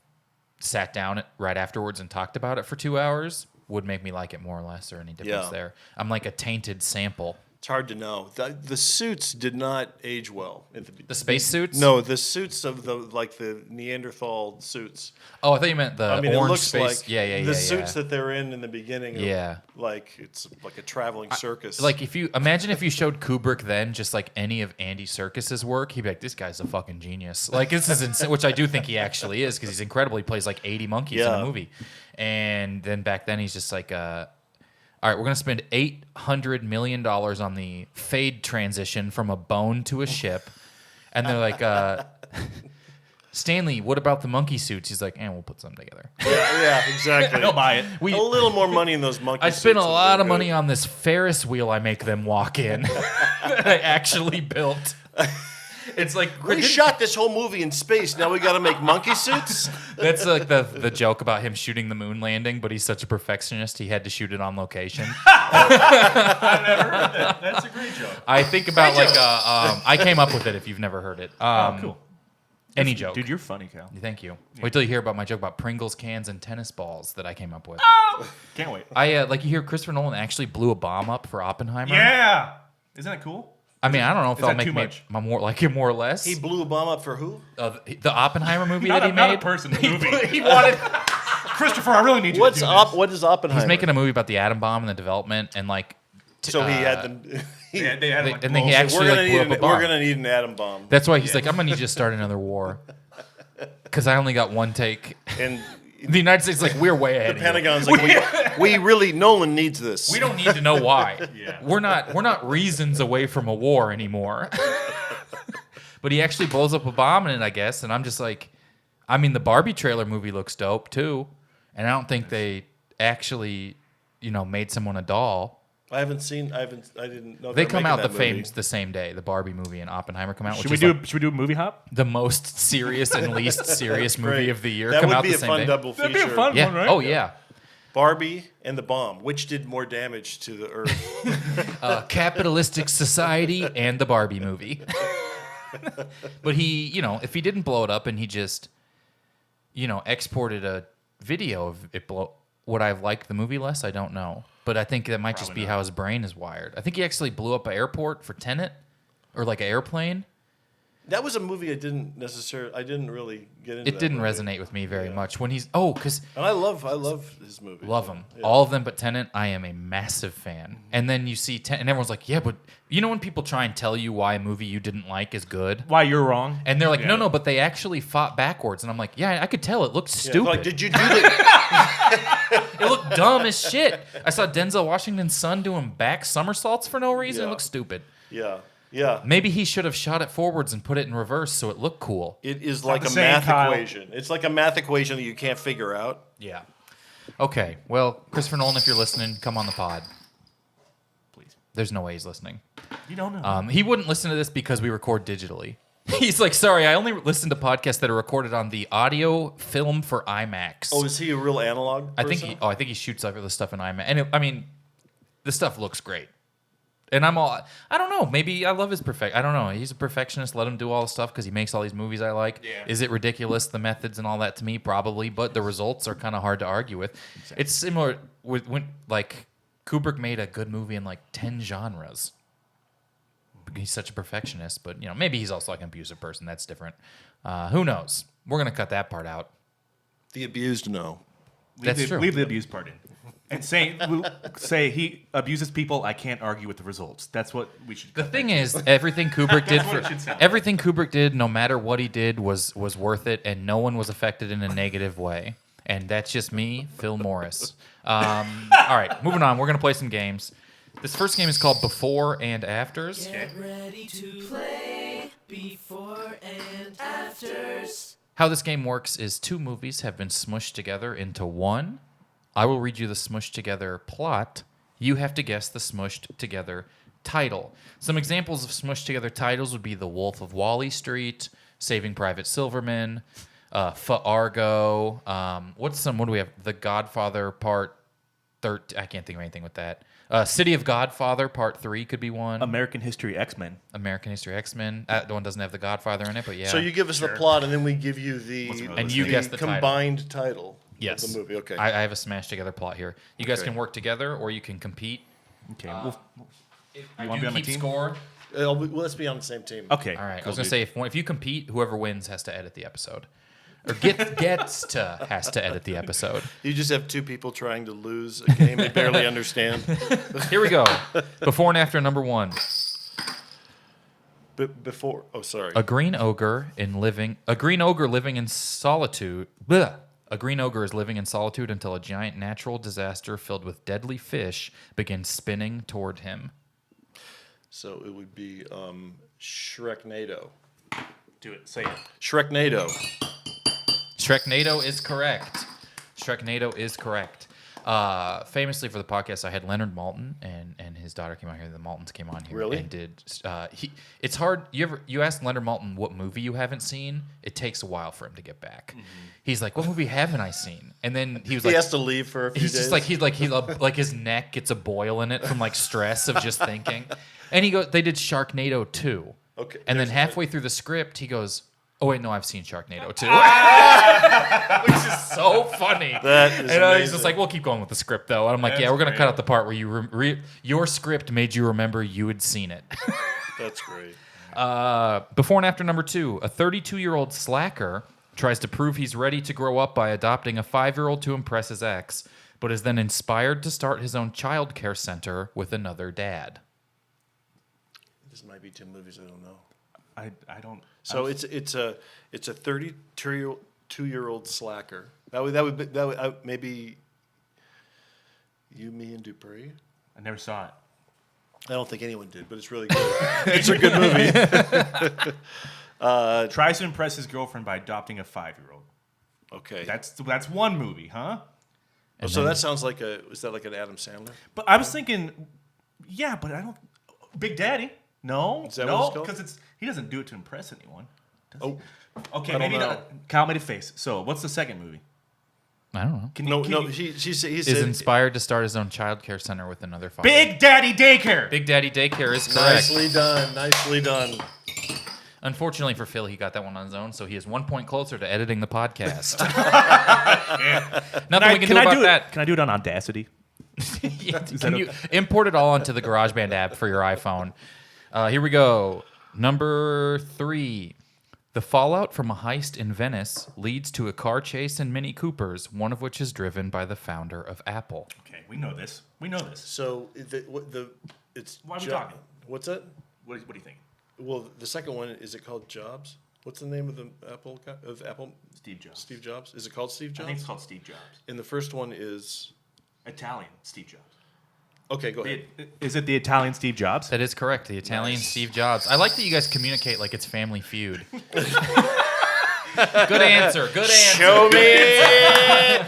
sat down right afterwards and talked about it for 2 hours would make me like it more or less, or any difference Yeah. there. I'm like a tainted sample. It's hard to know. The suits did not age well at The space suits? No, the suits of the Neanderthal suits. Oh, I thought you meant the I mean, it orange looks space. like yeah. the suits that they're in the beginning. Yeah. Like it's like a traveling circus. Like if you showed Kubrick then just like any of Andy Serkis's work, he'd be like, "This guy's a fucking genius." Like this is insane, which I do think he actually is because he's incredible. He plays like 80 monkeys in Yeah. a movie, and then back then he's just like, all right, we're gonna spend $800 million on the fade transition from a bone to a ship, and they're like, Stanley, what about the monkey suits? He's like, we'll put some together. yeah, exactly. They'll buy it. a little more money in those monkey I spent a suits lot of would be money good. on this Ferris wheel I make them walk in that I actually built. It's like We shot this whole movie in space. Now we got to make monkey suits. that's like the joke about him shooting the moon landing, but he's such a perfectionist he had to shoot it on location. I've never heard that. That's a great joke. I think about like I came up with it if you've never heard it. Oh, cool. Any joke. Dude, you're funny, Cal. Thank you. Wait till you hear about my joke about Pringles cans and tennis balls that I came up with. Can't wait. I like you hear Christopher Nolan actually blew a bomb up for Oppenheimer. Yeah. Isn't that cool? I mean, I don't know if Is that'll that make too me much? more like it more or less. He blew a bomb up for who? The Oppenheimer movie Not that he a- not made. a person, the movie. He wanted. Christopher, I really need you What's to do this. What is Oppenheimer? He's making a movie about the atom bomb and the development, and like. So he had them. Yeah, they had like And then he blows. actually We're like, blew up a bomb. we're gonna need an atom bomb. That's why he's like, I'm gonna need you to start another war, because I only got one take. And The United States is like, we're way ahead. the of you. Pentagon's like, we really Nolan needs this. We don't need to know why. Yeah. We're not reasons away from a war anymore. But he actually blows up a bomb in it, I guess, and I'm just like, I mean, the Barbie trailer movie looks dope too, and I don't think they actually, made someone a doll. I didn't know They were come making out that movie. the same day. The Barbie movie and Oppenheimer come out. Should which we is do? like Should we do a movie hop? the most serious and least serious movie Great. of the year? That come would out be the a same fun day. double feature. That'd be a fun Yeah. one, right? Oh yeah. Barbie and the bomb. Which did more damage to the Earth? Capitalistic society and the Barbie movie. But he, if he didn't blow it up and he just, exported a video of it would I have liked the movie less? I don't know. But I think that might just be how his brain is wired. I think he actually blew up an airport for Tenet or like an airplane. That was a movie I didn't really get into. It didn't resonate with me very much when he's because And I love his movies. love him. Yeah. All of them but Tenet, I am a massive fan. And then you see Tenet, and everyone's like, yeah, but when people try and tell you why a movie you didn't like is good? Why you're wrong? And they're like, Yeah. no, but they actually fought backwards. And I'm like, yeah, I could tell. It looked Yeah, stupid. like, did you do the? It looked dumb as shit. I saw Denzel Washington's son doing back somersaults for no reason. Yeah. It looked stupid. Yeah, yeah. Maybe he should have shot it forwards and put it in reverse so it looked cool. It is not like the a same, math Kyle. equation. It's like a math equation that you can't figure out. Yeah. Okay. Well, Christopher Nolan, if you're listening, come on the pod. Please. There's no way he's listening. You don't know. He wouldn't listen to this because we record digitally. He's like, sorry, I only listen to podcasts that are recorded on the audio film for IMAX. Oh, is he a real analog I think person? I think he shoots like the stuff in IMAX, and the stuff looks great. And I don't know, maybe I love his I don't know. He's a perfectionist. Let him do all the stuff because he makes all these movies I like. Yeah. Is it ridiculous, the methods and all that to me? Probably, but the results are kind of hard to argue with. Exactly. It's similar with when like Kubrick made a good movie in like 10 genres. He's such a perfectionist, but maybe he's also like an abusive person. That's different. Who knows? We're gonna cut that part out. The abused know. Leave the abuse part in. And say he abuses people. I can't argue with the results. That's what we should. The thing is, everything Kubrick did what it should sound everything Kubrick did, no matter what he did, was worth it, and no one was affected in a negative way. And that's just me, Phil Morris. All right, moving on. We're gonna play some games. This first game is called Before and Afters. Get ready to play Before and Afters. How this game works is 2 movies have been smushed together into one. I will read you the smushed together plot. You have to guess the smushed together title. Some examples of smushed together titles would be The Wolf of Wall Street, Saving Private Silverman, Fargo. What do we have? The Godfather Part 13. I can't think of anything with that. City of Godfather Part 3 could be one. American History X-Men. American History X-Men. That one doesn't have the Godfather in it, but yeah. So you give us the plot, and then we give you the And you guess the title. combined title. Yes. Of the movie. Okay. I have a smashed together plot here. You guys Okay. can work together, or you can compete. Okay. I wanna do be on my keep team? score. Well, let's be on the same team. Okay. All right. I cool, was gonna dude. say if you compete, whoever wins has to edit the episode, or has to edit the episode. You just have 2 people trying to lose a game they barely understand. Here we go. Before and after number 1. Before. Oh, sorry. A green ogre living in solitude. Bleh. A green ogre is living in solitude until a giant natural disaster filled with deadly fish begins spinning toward him. So it would be Shreknado. Do it. Say it. Shreknado. Shreknado is correct. Shreknado is correct. Famously for the podcast, I had Leonard Maltin and his daughter came out here. The Maltins came on here Really? and did. It's hard. You ask Leonard Maltin what movie you haven't seen. It takes a while for him to get back. Mm-hmm. He's like, "What movie haven't I seen?" And then he was He like, has to leave for a few he's days. just like his neck gets a boil in it from like stress of just thinking. And he goes, they did Sharknado 2. Okay, And then there's- halfway through the script, he goes, "Oh wait, no, I've seen Sharknado 2." Which is so funny. That is and he's amazing. just like, "We'll keep going with the script though." And I'm like, That's "Yeah, we're gonna great. cut out the part where you your script made you remember you had seen it." That's great. Before and after number 2, a 32-year-old slacker tries to prove he's ready to grow up by adopting a 5-year-old to impress his ex, but is then inspired to start his own child care center with another dad. This might be 2 movies I don't know. I don't. So it's a 32-year-old slacker. That would maybe you, me, and Dupree. I never saw it. I don't think anyone did, but it's really good. It's a good movie. Tries to impress his girlfriend by adopting a 5-year-old. Okay. That's one movie, huh? So that sounds like is that like an Adam Sandler? But I was thinking, yeah, but I don't. Big Daddy? No, Is that what no, it's called? because he doesn't do it to impress anyone. Does Oh, he? Okay, I don't maybe know. not. Kyle made a face. So, what's the second movie? I don't know. Can no. you- He said Is inspired to start his own child care center with another father. Big Daddy Daycare. Big Daddy Daycare is correct. nicely done. Nicely done. Unfortunately for Phil, he got that one on his own, so he is 1 point closer to editing the podcast. Nothing we can do about that. Can I do it on Audacity? Yeah, can you import it all onto the GarageBand app for your iPhone? Here we go. Number 3. The fallout from a heist in Venice leads to a car chase in Mini Coopers, one of which is driven by the founder of Apple. Okay, we know this. We know this. So it's Why are we Jo- talking? What's that? What do you think? Well, the second one, is it called Jobs? What's the name of the Apple guy, of Apple? Steve Jobs. Steve Jobs. Is it called Steve I Jobs? think it's called Steve Jobs. And the first one is Italian Steve Jobs. okay. Go ahead. Is it the Italian Steve Jobs? That is correct. The Italian Nice. Steve Jobs. I like that you guys communicate like it's Family Feud. Good answer. Good answer. Show me.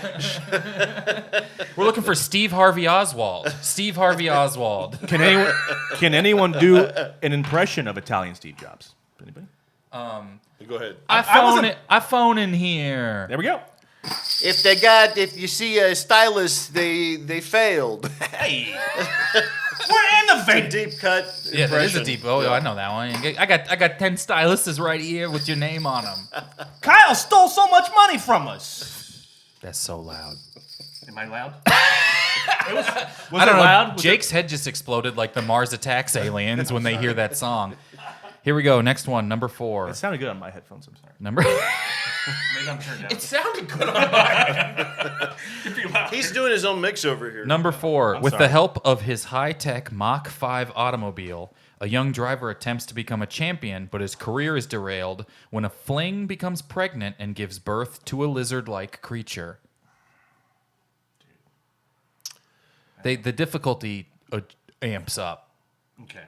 We're looking for Steve Harvey Oswald. Steve Harvey Oswald. Can anyone do an impression of Italian Steve Jobs? Anybody? Go ahead. I phone in here. There we go. If you see a stylist, they failed. Hey, we're in the vein. Deep cut. Yeah, that is a impression. deep. Oh, Yeah. I know that one. I got 10 stylists right here with your name on them. Kyle stole so much money from us. That's so loud. Am I loud? Was I don't it know. loud? Was Jake's head just exploded like the Mars Attacks aliens when they hear that song. Here we go. Next one, number 4. It sounded good on my headphones. I'm sorry. Number Maybe I'm turned down. It sounded good on mine. He's doing his own mix over here. Number 4. With sorry. the help of his high-tech Mach 5 automobile, a young driver attempts to become a champion, but his career is derailed when a fling becomes pregnant and gives birth to a lizard-like creature. The difficulty amps up. Okay.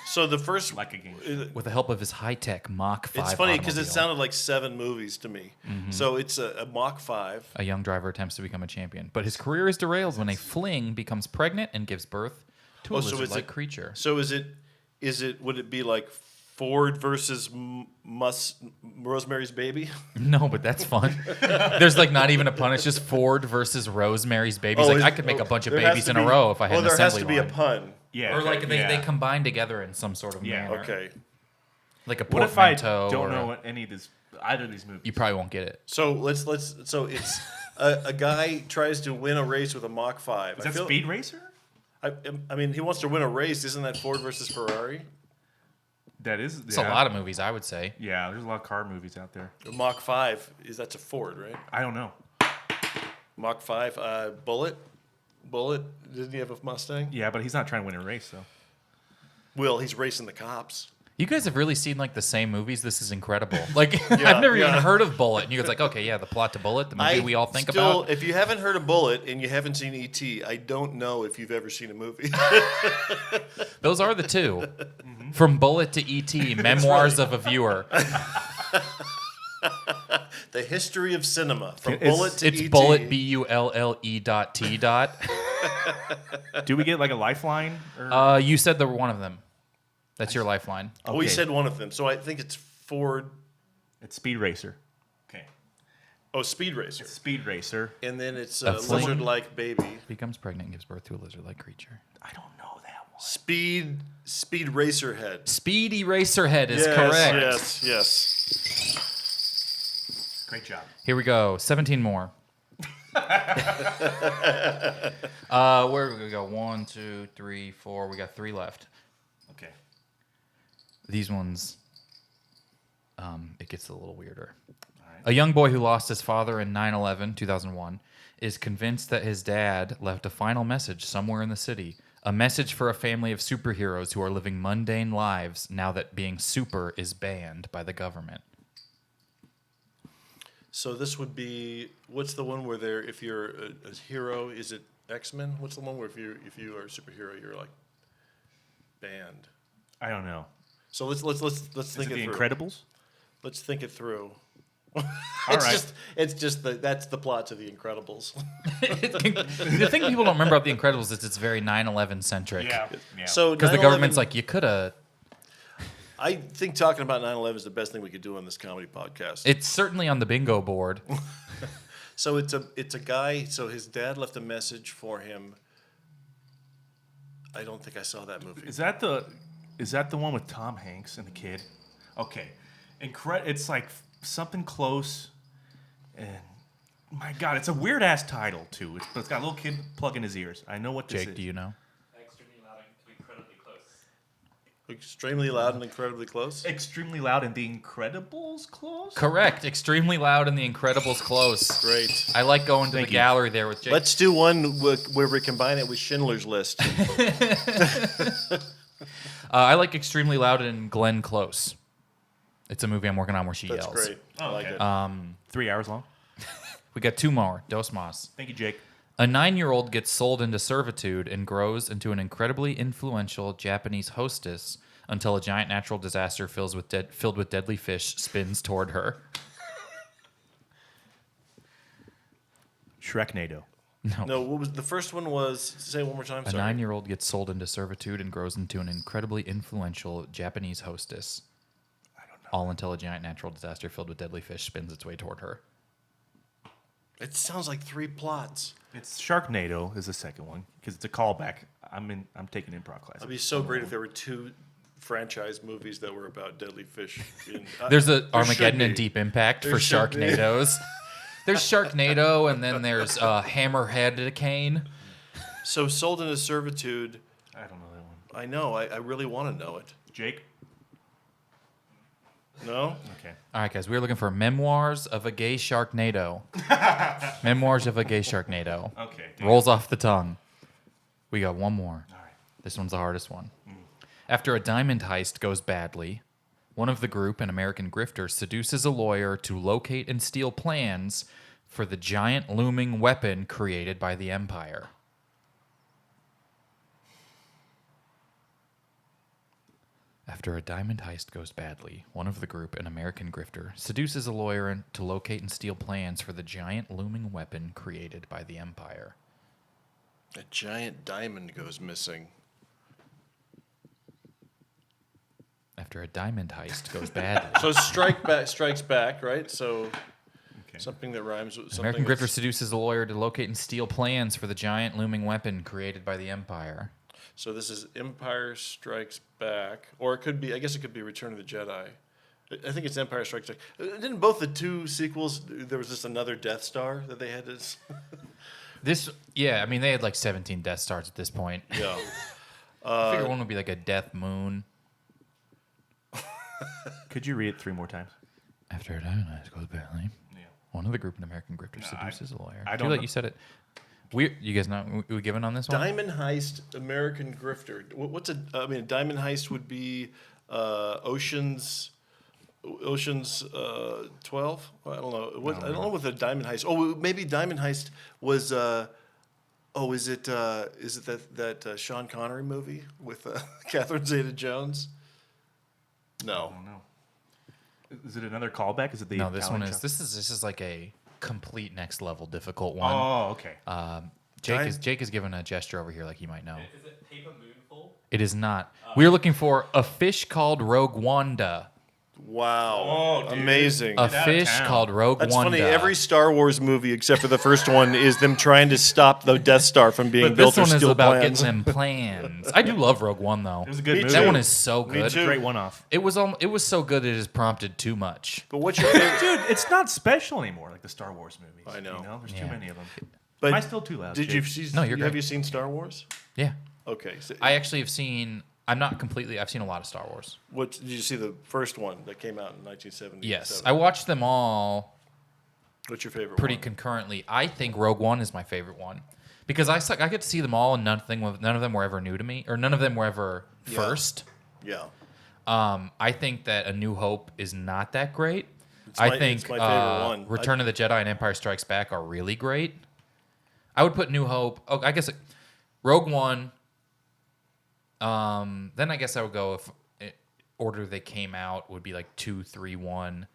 So the first, Like a game. With the help of his high-tech Mach 5 it's funny because it automobile. sounded like 7 movies to me. So it's a Mach 5. A young driver attempts to become a champion, but his career is derailed when a fling becomes pregnant and gives birth to a Oh, so is lizard-like it- creature. So would it be like Ford versus Rosemary's Baby? No, but that's fun. There's like not even a pun. It's just Ford versus Rosemary's Baby. He's like, I could make a bunch of there has babies to in a be- row if I had Oh, an there has assembly to be line. a pun. Yeah. Or like they yeah. combine together in some sort of Yeah. manner. Okay. Like a What if I portmanteau. don't or know a- what any of this, either of these movies? You probably won't get it. So so it's a guy tries to win a race with a Mach 5. Is that Speed Racer? I mean, he wants to win a race. Isn't that Ford versus Ferrari? That is. It's a lot of movies, I would say. Yeah, there's a lot of car movies out there. Mach 5 that's a Ford, right? I don't know. Mach 5. Bullet. Didn't he have a Mustang? Yeah, but he's not trying to win a race, though. Well, he's racing the cops. You guys have really seen like the same movies. This is incredible. Like I've never even heard of Bullet, and you guys like, okay, yeah, the plot to Bullet, the movie we all think about. If you haven't heard of Bullet and you haven't seen E.T., I don't know if you've ever seen a movie. Those are the two. From Bullet to E.T. Memoirs of a Viewer. The history of cinema from It's- Bullet to It's E.T. Bullet BULLE.T. Do we get like a lifeline? Or? You said there were one of them. That's your lifeline. Oh, we Okay. said one of them, so I think it's Ford. It's Speed Racer. Okay. Oh, Speed Racer, Speed Racer. and then it's A fling. Lizard-like Baby. Becomes pregnant and gives birth to a lizard-like creature. I don't know that one. Speed Racer Head. Speedy Racerhead is Yes, correct. Yes. Great job. Here we go. 17 more. Where do we go? 1, 2, 3, 4. We got 3 left. Okay. These ones, it gets a little weirder. A young boy who lost his father in 9/11, 2001, is convinced that his dad left a final message somewhere in the city. A message for a family of superheroes who are living mundane lives now that being super is banned by the government. So this would be, what's the one where if you're a hero, is it X-Men? What's the one where if you are a superhero, you're like banned? I don't know. So let's Is think it it The through. Incredibles? Let's think it through. All it's right. just that's the plot to The Incredibles. The thing people don't remember about The Incredibles is it's very 9/11 centric. Yeah. So Because the 9/11 government's like, you could have. I think talking about 9/11 is the best thing we could do on this comedy podcast. It's certainly on the bingo board. So it's a guy. So his dad left a message for him. I don't think I saw that movie. Is that the one with Tom Hanks and the kid? Okay. It's like something close, and my God, it's a weird ass title too. But it's got a little kid plugging his ears. I know what this Jake, is. do you know? Extremely loud and incredibly close. Extremely loud and incredibly close. Extremely Loud and The Incredibles close? Correct. Extremely Loud and The Incredibles close. Great. I like going to Thank the you. gallery there with Jake. Let's do one where we combine it with Schindler's List. I like Extremely Loud and Glenn Close. It's a movie I'm working on where she That's yells. great. I like okay. it. 3 hours long. We got 2 more. Dos mas. Thank you, Jake. A 9-year-old gets sold into servitude and grows into an incredibly influential Japanese hostess until a giant natural disaster filled with deadly fish spins toward her. Shreknado. No, what was the first one? Was say it one more time. A Sorry. 9-year-old gets sold into servitude and grows into an incredibly influential Japanese hostess. I don't know. All until a giant natural disaster filled with deadly fish spins its way toward her. It sounds like 3 plots. It's Sharknado is the second one because it's a callback. I'm taking improv class. It'd be so great if there were 2 franchise movies that were about deadly fish. There's a There Armageddon should and be. Deep Impact There for should be. Sharknadoes. There's Sharknado, and then there's Hammerhead Cane. So sold into servitude. I don't know that one. I know. I really want to know it. Jake. No? Okay. All right, guys, we're looking for Memoirs of a Gay Sharknado. Memoirs of a Gay Sharknado. Okay. Rolls off the tongue. We got one more. All right. This one's the hardest one. After a diamond heist goes badly, one of the group, an American grifter, seduces a lawyer to locate and steal plans for the giant looming weapon created by the Empire. After a diamond heist goes badly, one of the group, an American grifter, seduces a lawyer to locate and steal plans for the giant looming weapon created by the Empire. A giant diamond goes missing. After a diamond heist goes badly, So strikes back, right? So something that rhymes with something. American grifter that's- seduces a lawyer to locate and steal plans for the giant looming weapon created by the Empire. So this is Empire Strikes Back, or it could be. I guess it could be Return of the Jedi. I think it's Empire Strikes Back. Didn't both the two sequels? There was just another Death Star that they had to. Yeah, I mean, they had like 17 Death Stars at this point. Yeah. I figure one would be like a Death Moon. Could you read it 3 more times? After a diamond heist goes badly, Yeah. one of the group, an American grifter, seduces a lawyer. I Too don't late, know. you said it. You guys know? We giving on this one? Diamond Heist, American Grifter. What's a? I mean, Diamond Heist would be Ocean's 12. I don't know. I don't know what the Diamond Heist. Oh, maybe Diamond Heist was. Is it that Sean Connery movie with Catherine Zeta-Jones? No. I don't know. Is it another callback? Is it the No, this Italian one is. job? This is like a complete next level difficult one. Oh, okay. Jake is giving a gesture over here like he might know. Is it Paper Moonfall? It is not. We're looking for a fish called Rogue Wanda. Wow. Oh, dude. Amazing. A out of fish town. called Rogue That's Wanda. funny. Every Star Wars movie except for the first one is them trying to stop the Death Star from being But built this or one is steal about plans. getting them plans. I do love Rogue One though. It was a good Me movie. That too. one is so Me good. too. Great one-off. It was so good it has prompted too much. But what's your favorite? Dude, it's not special anymore like the Star Wars movies. I know. You know? There's Yeah. too many of them. But Am I still too loud? Did you Jake? see? No, you're Have great. you seen Star Wars? Yeah. Okay. So I actually have seen. I'm not completely. I've seen a lot of Star Wars. what did you see? The first one that came out in 1970. Yes, I watched them all What's your favorite? pretty one? concurrently. I think Rogue One is my favorite one because I get to see them all, and none of them were ever new to me, or none of them were ever first. Yeah. I think that A New Hope is not that great. It's my think favorite one. Return of the Jedi and Empire Strikes Back are really great. I would put New Hope. Oh, I guess Rogue One. Then I guess I would go if order they came out would be like 2, 3, 1.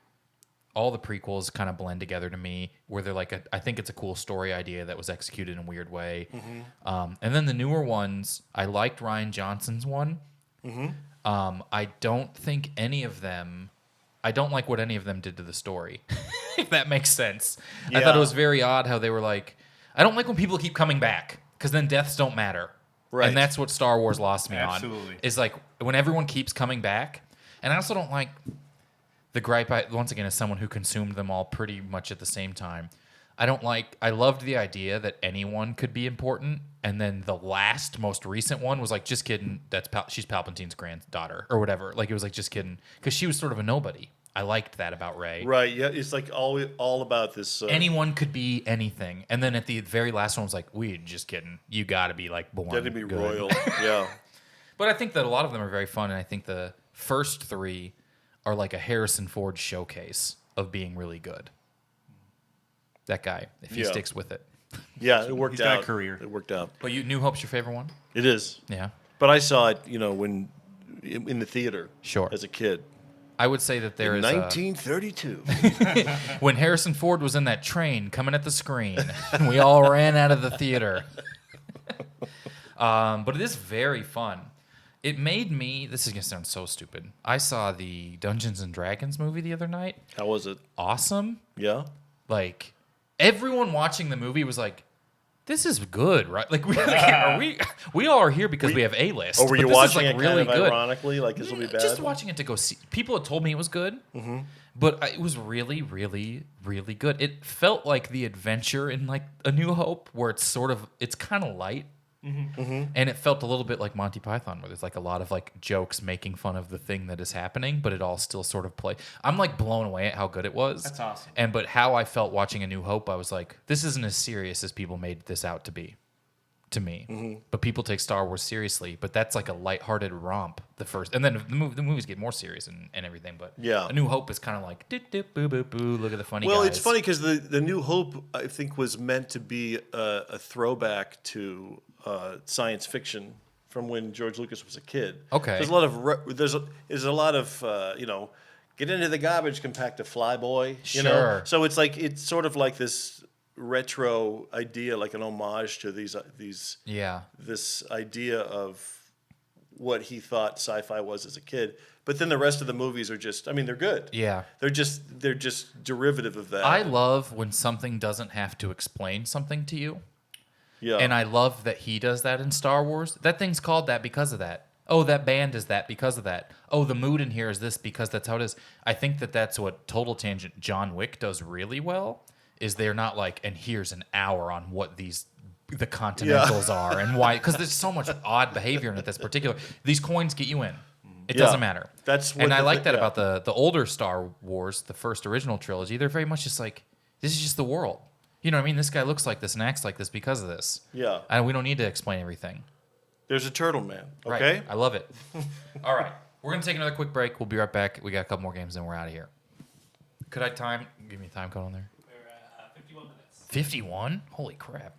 All the prequels kind of blend together to me, where they're like I think it's a cool story idea that was executed in a weird way. And then the newer ones, I liked Rian Johnson's one. I don't think any of them. I don't like what any of them did to the story, if that makes sense. I thought it Yeah. was very odd how they were like, I don't like when people keep coming back, because then deaths don't matter. Right. And that's what Star Wars lost me Absolutely. on. Is like when everyone keeps coming back. And I also don't like the gripe, once again, as someone who consumed them all pretty much at the same time. I loved the idea that anyone could be important. And then the most recent one was like, just kidding. She's Palpatine's granddaughter or whatever. Like, it was like, just kidding. Because she was sort of a nobody. I liked that about Rey. Right. Yeah. It's like all about this. Anyone could be anything. And then at the very last one was like, just kidding. You got to be like born. Got to be good. royal. Yeah. But I think that a lot of them are very fun. And I think the first 3 are like a Harrison Ford showcase of being really good. That guy, if he Yeah. sticks with it. Yeah. It worked He's out. got a career. It worked out. But New Hope's your favorite one? It is. Yeah. But I saw it, when in the theater. Sure. As a kid. I would say that there In is 1932. when Harrison Ford was in that train coming at the screen, and we all ran out of the theater. But it is very fun. It made me. This is gonna sound so stupid. I saw the Dungeons and Dragons movie the other night. How was it? Awesome. Yeah. Like everyone watching the movie was like, "This is good, right?" Like we all are here because we have A-list. Or were but you this is, watching like, it really kind of good. ironically, like this will be bad? Just watching it to go see. People had told me it was good, but it was really, really, really good. It felt like the adventure in like A New Hope, where it's kind of light, And it felt a little bit like Monty Python, where there's like a lot of like jokes making fun of the thing that is happening, but it all still sort of play. I'm like blown away at how good it was. That's awesome. But how I felt watching A New Hope, I was like, this isn't as serious as people made this out to be, to me. But people take Star Wars seriously. But that's like a lighthearted romp. The first, and then the movies get more serious and everything. But Yeah. A New Hope is kind of like dip dip boo boo boo. Look at the funny Well, guys. it's funny because the New Hope, I think, was meant to be a throwback to science fiction from when George Lucas was a kid. Okay. There's a lot of there's a lot of get into the garbage compact to Flyboy. You know, Sure. so it's sort of like this retro idea, like an homage to these Yeah. this idea of what he thought sci-fi was as a kid. But then the rest of the movies are just, I mean, they're good. Yeah. They're just derivative of that. I love when something doesn't have to explain something to you. yeah. And I love that he does that in Star Wars. That thing's called that because of that. Oh, that band is that because of that. Oh, the mood in here is this because that's how it is. I think that's what Total Tangent John Wick does really well, is they're not like, and here's an hour on what the Continentals are and why. Because there's so much odd behavior in it that's particular. These coins get you in. It Yeah. doesn't matter. That's what and I the like thi- that yeah. about the older Star Wars, the first original trilogy. They're very much just like, this is just the world. You know what I mean? This guy looks like this and acts like this because of this. Yeah. And we don't need to explain everything. There's a turtle man. Okay. Right. I love it. All right. We're going to take another quick break. We'll be right back. We got a couple more games, and we're out of here. Could I give me a time code on there? We're 51 minutes. 51? Holy crap.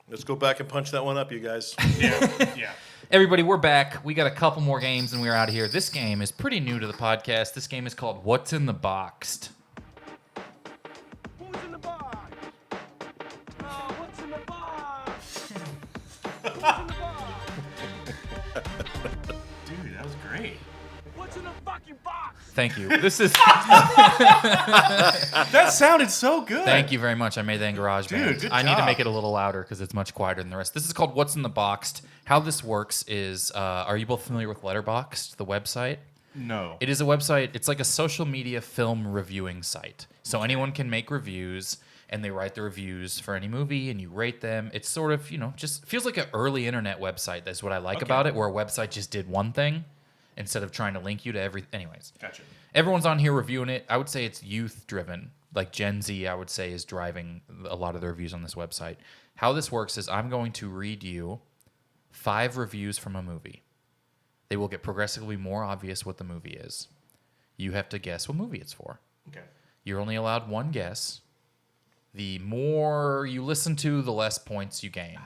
Let's go back and punch that one up, you guys. Yeah. Everybody, we're back. We got a couple more games, and we're out of here. This game is pretty new to the podcast. This game is called What's in the Boxed? Who's in the box? What's in the box? Dude, that was great. What's in the fucking box? Thank you. This is. That sounded so good. Thank you very much. I made that in GarageBand. Dude, good I need to job. make it a little louder because it's much quieter than the rest. This is called What's in the Boxed. How this works is, are you both familiar with Letterboxd, the website? No. It is a website. It's like a social media film reviewing site. So anyone can make reviews, and they write the reviews for any movie, and you rate them. It's sort of, just feels like an early internet website. That's what I like about it, where a website just did one thing instead of trying to link you to every. Anyways, Gotcha. everyone's on here reviewing it. I would say it's youth driven. Like Gen Z, I would say, is driving a lot of the reviews on this website. How this works is I'm going to read you 5 reviews from a movie. They will get progressively more obvious what the movie is. You have to guess what movie it's for. Okay. You're only allowed one guess. The more you listen to, the less points you gain.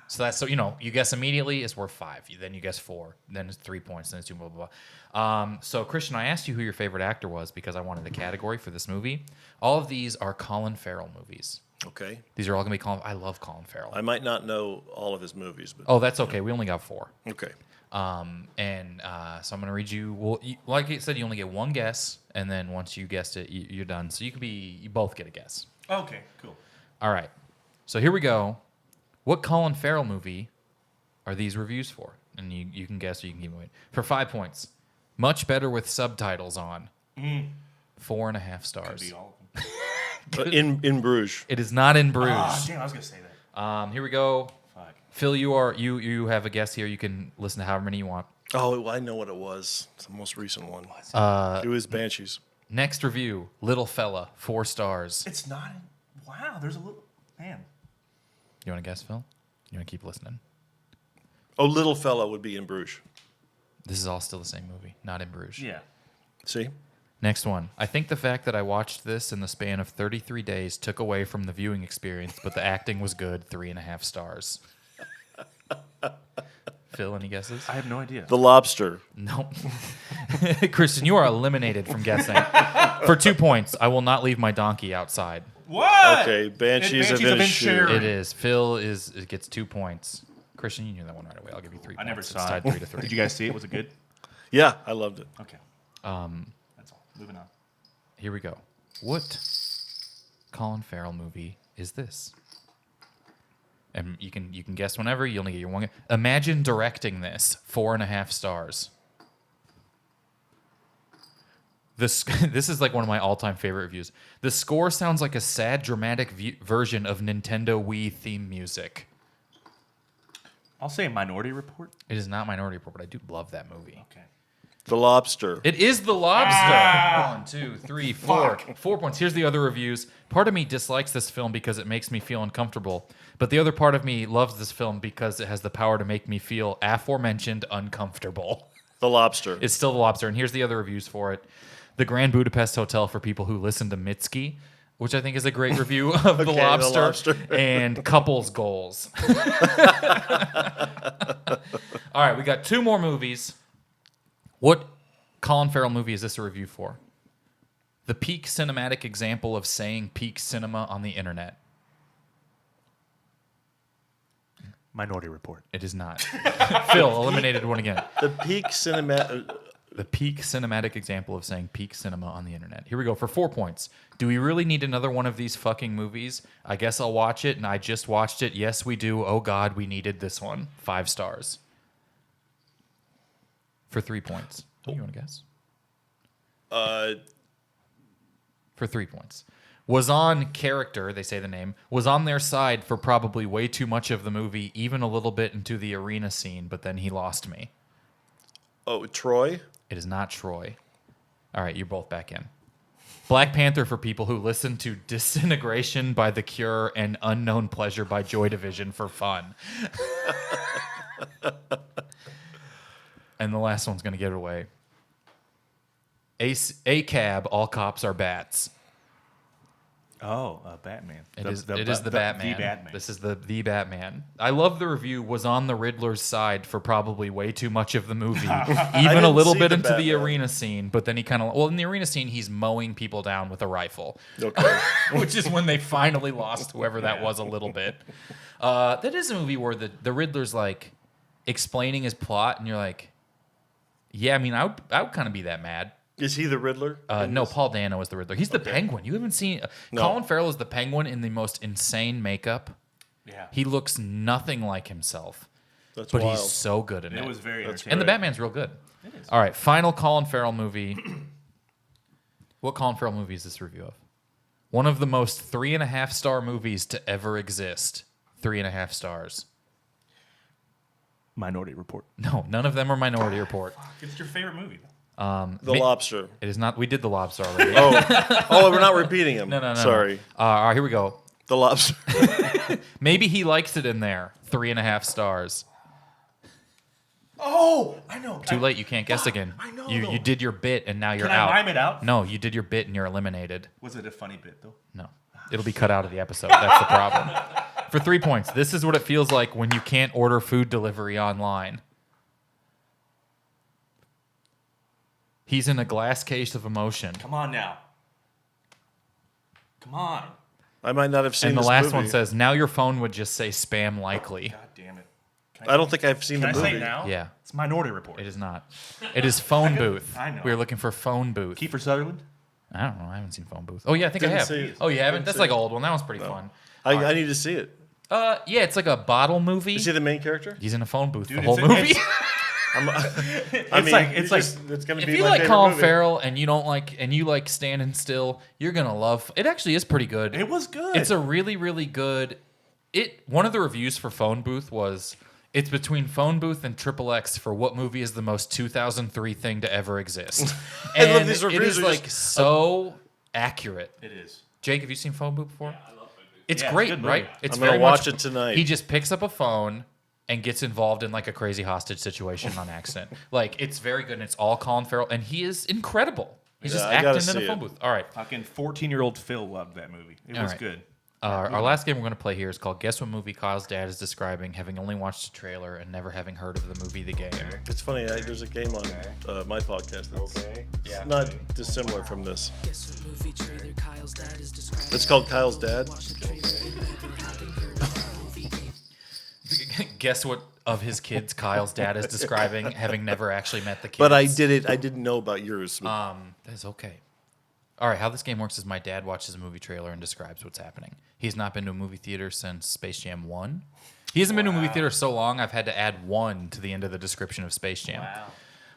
So that's you guess immediately, it's worth 5. Then you guess 4. Then it's 3 points. Then it's 2. Blah blah blah. So Christian, I asked you who your favorite actor was because I wanted a category for this movie. All of these are Colin Farrell movies. Okay. These are all gonna be Colin. I love Colin Farrell. I might not know all of his movies, but Oh, that's okay. We only got 4. okay. So I'm gonna read you. Well, like I said, you only get one guess, and then once you guessed it, you're done. So you both get a guess. Okay, cool. All right. So here we go. What Colin Farrell movie are these reviews for? And you can guess or you can give away. For 5 points. Much better with subtitles on. 4.5 Could stars. be all of them. In Bruges. It is not in Bruges. Ah, damn, I was going to say that. Here we go. Fuck. Phil, you have a guess here. You can listen to however many you want. Oh, I know what it was. It's the most recent one. It was Banshees. Next review, Little Fella, 4 stars. It's not in. Wow, there's a little. Man. You want to guess, Phil? You want to keep listening? Oh, Little Fella would be in Bruges. This is all still the same movie, not in Bruges. Yeah. See? Next one. I think the fact that I watched this in the span of 33 days took away from the viewing experience, but the acting was good. 3.5 stars. Phil, any guesses? I have no idea. The Lobster. Nope. Kristen, you are eliminated from guessing. For 2 points, I will not leave my donkey outside. What? Okay, Banshees of Banshees of Inisherin. Inisherin. It is. Phil it gets 2 points. Christian, you knew that one right away. I'll give you 3 points. I never It's saw tied it. 3-3. Did you guys see it? Was it good? Yeah, I loved it. Okay. That's all. Moving on. Here we go. What Colin Farrell movie is this? And you can guess whenever. You only get your one. Imagine directing this. 4.5 stars. This is like one of my all-time favorite reviews. The score sounds like a sad, dramatic version of Nintendo Wii theme music. I'll say Minority Report. It is not Minority Report, but I do love that movie. Okay. The Lobster. It is The Lobster. 1, 2, 3, 4. 4 points. Here's the other reviews. Part of me dislikes this film because it makes me feel uncomfortable. But the other part of me loves this film because it has the power to make me feel aforementioned uncomfortable. The Lobster. It's still The Lobster. And here's the other reviews for it. The Grand Budapest Hotel for people who listen to Mitski, which I think is a great review of The Lobster. And Couples Goals. All right, we got 2 more movies. What Colin Farrell movie is this a review for? The peak cinematic example of saying peak cinema on the internet. Minority Report. It is not. Phil eliminated one again. The peak cinema. The peak cinematic example of saying peak cinema on the internet. Here we go for 4 points. Do we really need another one of these fucking movies? I guess I'll watch it, and I just watched it. Yes, we do. Oh, God, we needed this one. 5 stars. For 3 points. What do you want to guess? For 3 points. Was on character, they say the name, was on their side for probably way too much of the movie, even a little bit into the arena scene, but then he lost me. Oh, Troy. It is not Troy. All right, you're both back in. Black Panther for people who listen to Disintegration by The Cure and Unknown Pleasure by Joy Division for fun. And the last one's going to give it away. A cab, all cops are bats. Oh, Batman. It is the Batman. The Batman. This is the Batman. I love the review. Was on the Riddler's side for probably way too much of the movie, even a little see bit the into the Batman. arena scene. But then he kind of in the arena scene, he's mowing people down with a rifle, Okay. which is when they finally lost whoever that was a little bit. That is a movie where the Riddler's like explaining his plot, and you're like, yeah, I mean, I would kind of be that mad. Is he the Riddler? No, Paul Dano is the Riddler. He's the Penguin. You haven't seen No. Colin Farrell is the Penguin in the most insane makeup. Yeah. He looks nothing like himself, That's but wild. he's so good in it. It was very That's entertaining. And the great. Batman's real good. All right, final Colin Farrell movie. What Colin Farrell movie is this review of? One of the most 3.5-star movies to ever exist. 3.5 stars. Minority Report. No, none of them are Minority Report. It's your favorite movie. The Lobster. It is not. We did The Lobster already. Oh, we're not repeating him. No. Sorry. All right, here we go. The Lobster. Maybe he likes it in there. 3.5 stars. Oh, I know. Too late. You can't guess again. I know, You though. did your bit and now you're Can I out. mime it out? No, you did your bit and you're eliminated. Was it a funny bit though? No, it'll be cut out of the episode. That's the problem. For 3 points, this is what it feels like when you can't order food delivery online. He's in a glass case of emotion. Come on now. Come on. I might not have seen And the this last movie. one says, now your phone would just say spam likely. God damn it. I don't think I've seen Can I the say movie. it now? Yeah. It's Minority Report. It is not. It is phone booth. I know. We were looking for phone booth. Kiefer Sutherland? I don't know. I haven't seen phone booth. Oh, yeah, I think I Didn't have. see it. Oh, you haven't? Didn't That's see like it. an old one. That one's pretty fun. I need to see it. Yeah, it's like a bottle movie. Is he the main character? He's in a phone booth Dude, the whole it's- movie. It's like it's gonna If be you my like favorite Colin movie. Farrell and you like Standing Still, you're gonna love. It actually is pretty good. it was good. It's a really, really good. One of the reviews for Phone Booth was it's between Phone Booth and Triple X for what movie is the most 2003 thing to ever exist. I love And these it reviews is are like just- so accurate. It is. Jake, have you seen Phone Booth before? I love Phone Booth. It's Yeah, it's a great, good movie. right? It's I'm gonna very watch much, it tonight. He just picks up a phone and gets involved in like a crazy hostage situation on accident. Like it's very good and it's all Colin Farrell and he is incredible. He's just I gotta acting in see a phone it. booth. All right. Fucking 14-year-old Phil loved that movie. It All was right. good. Our last game we're going to play here is called Guess What Movie Kyle's Dad is Describing, having only watched the trailer and never having heard of the movie The Game. It's funny. There's a game on my podcast that's not dissimilar from this. It's called Kyle's Dad. Guess what of his kids Kyle's dad is describing, having never actually met the kids. But I did it. I didn't know about yours. That's okay. All right, how this game works is my dad watches a movie trailer and describes what's happening. He's not been to a movie theater since Space Jam 1. He hasn't been to a movie theater so long, I've had to add 1 to the end of the description of Space Jam.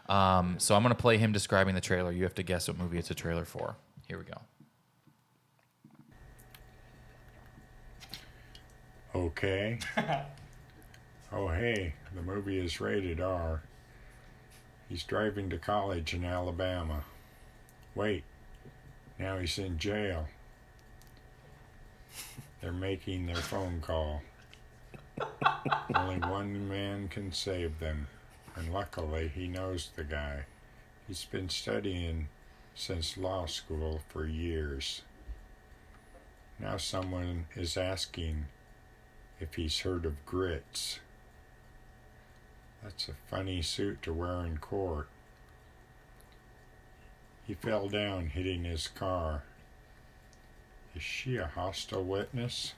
Wow. So I'm going to play him describing the trailer. You have to guess what movie it's a trailer for. Here we go. Okay. Oh, hey, the movie is rated R. He's driving to college in Alabama. Wait, now he's in jail. They're making their phone call. Only one man can save them, and luckily he knows the guy. He's been studying since law school for years. Now someone is asking if he's heard of grits. That's a funny suit to wear in court. He fell down hitting his car. Is she a hostile witness?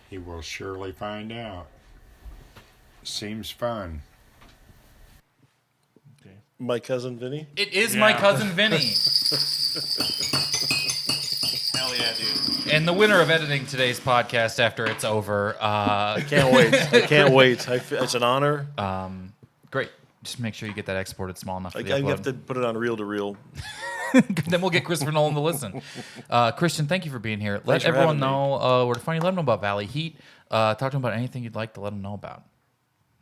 He will surely find out. Seems fun. My cousin Vinny. It is my cousin Vinny. Hell yeah, dude. And the winner of editing today's podcast after it's over. I can't wait. I can't wait. It's an honor. Great. Just make sure you get that exported small enough for I the upload. have to put it on reel to reel. Then we'll get Christopher Nolan to listen. Christian, thank you for being here. Let for everyone having me. know where to find you. Let them know about Valley Heat. Talk to them about anything you'd like to let them know about.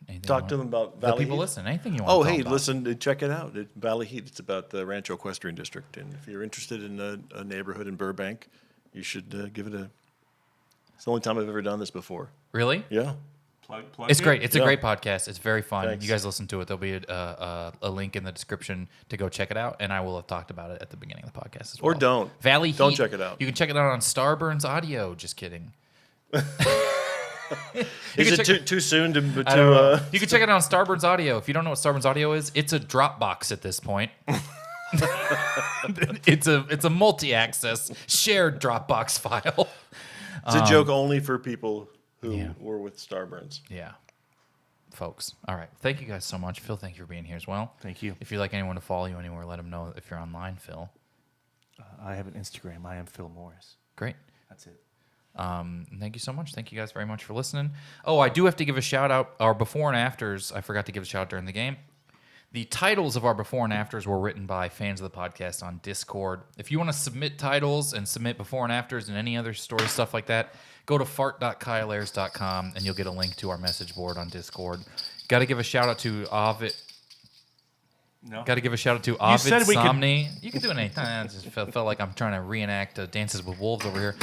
Anything Talk you to want- them about the Valley people Heat. listen. Anything you want Oh, to tell hey, them about. listen, check it out. Valley Heat. It's about the Rancho Equestrian District, and if you're interested in a neighborhood in Burbank, you should give it a. It's the only time I've ever done this before. Really? Yeah. Plug It's it. great. It's a Yeah. great podcast. It's very fun. Thanks. You guys listen to it. There'll be a link in the description to go check it out, and I will have talked about it at the beginning of the podcast as well. Or don't. Valley Don't Heat. check it out. You can check it out on Starburns Audio. Just kidding. Is can it check- too soon to I don't know. You can check it out on Starburns Audio. If you don't know what Starburns Audio is, it's a Dropbox at this point. it's a multi-access shared Dropbox file. It's a joke only for people who Yeah. were with Starburns. Yeah. Folks. All right. Thank you guys so much. Phil, thank you for being here as well. Thank you. If you'd like anyone to follow you anywhere, let them know if you're online, Phil. I have an Instagram. I am Phil Morris. Great. That's it. Thank you so much. Thank you guys very much for listening. Oh, I do have to give a shout out. Our before and afters, I forgot to give a shout out during the game. The titles of our before and afters were written by fans of the podcast on Discord. If you want to submit titles and submit before and afters and any other story stuff like that, go to fart.kyleairs.com and you'll get a link to our message board on Discord. Got to give a shout out to Ovid. No. Got to give a shout out to Ovid said we could- Somni. You can do it anytime. I just felt like I'm trying to reenact Dances with Wolves over here.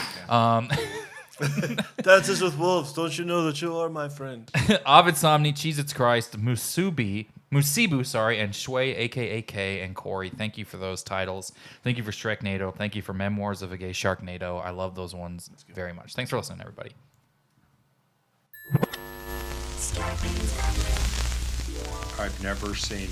Dances with Wolves. Don't you know that you are my friend? Ovid Somni, Cheez-Its Christ, Musibu, sorry, and Shui, aka K, and Corey. Thank you for those titles. Thank you for Shreknado. Thank you for Memoirs of a Gay Sharknado. I love those ones very much. Thanks for listening, everybody. I've never seen it.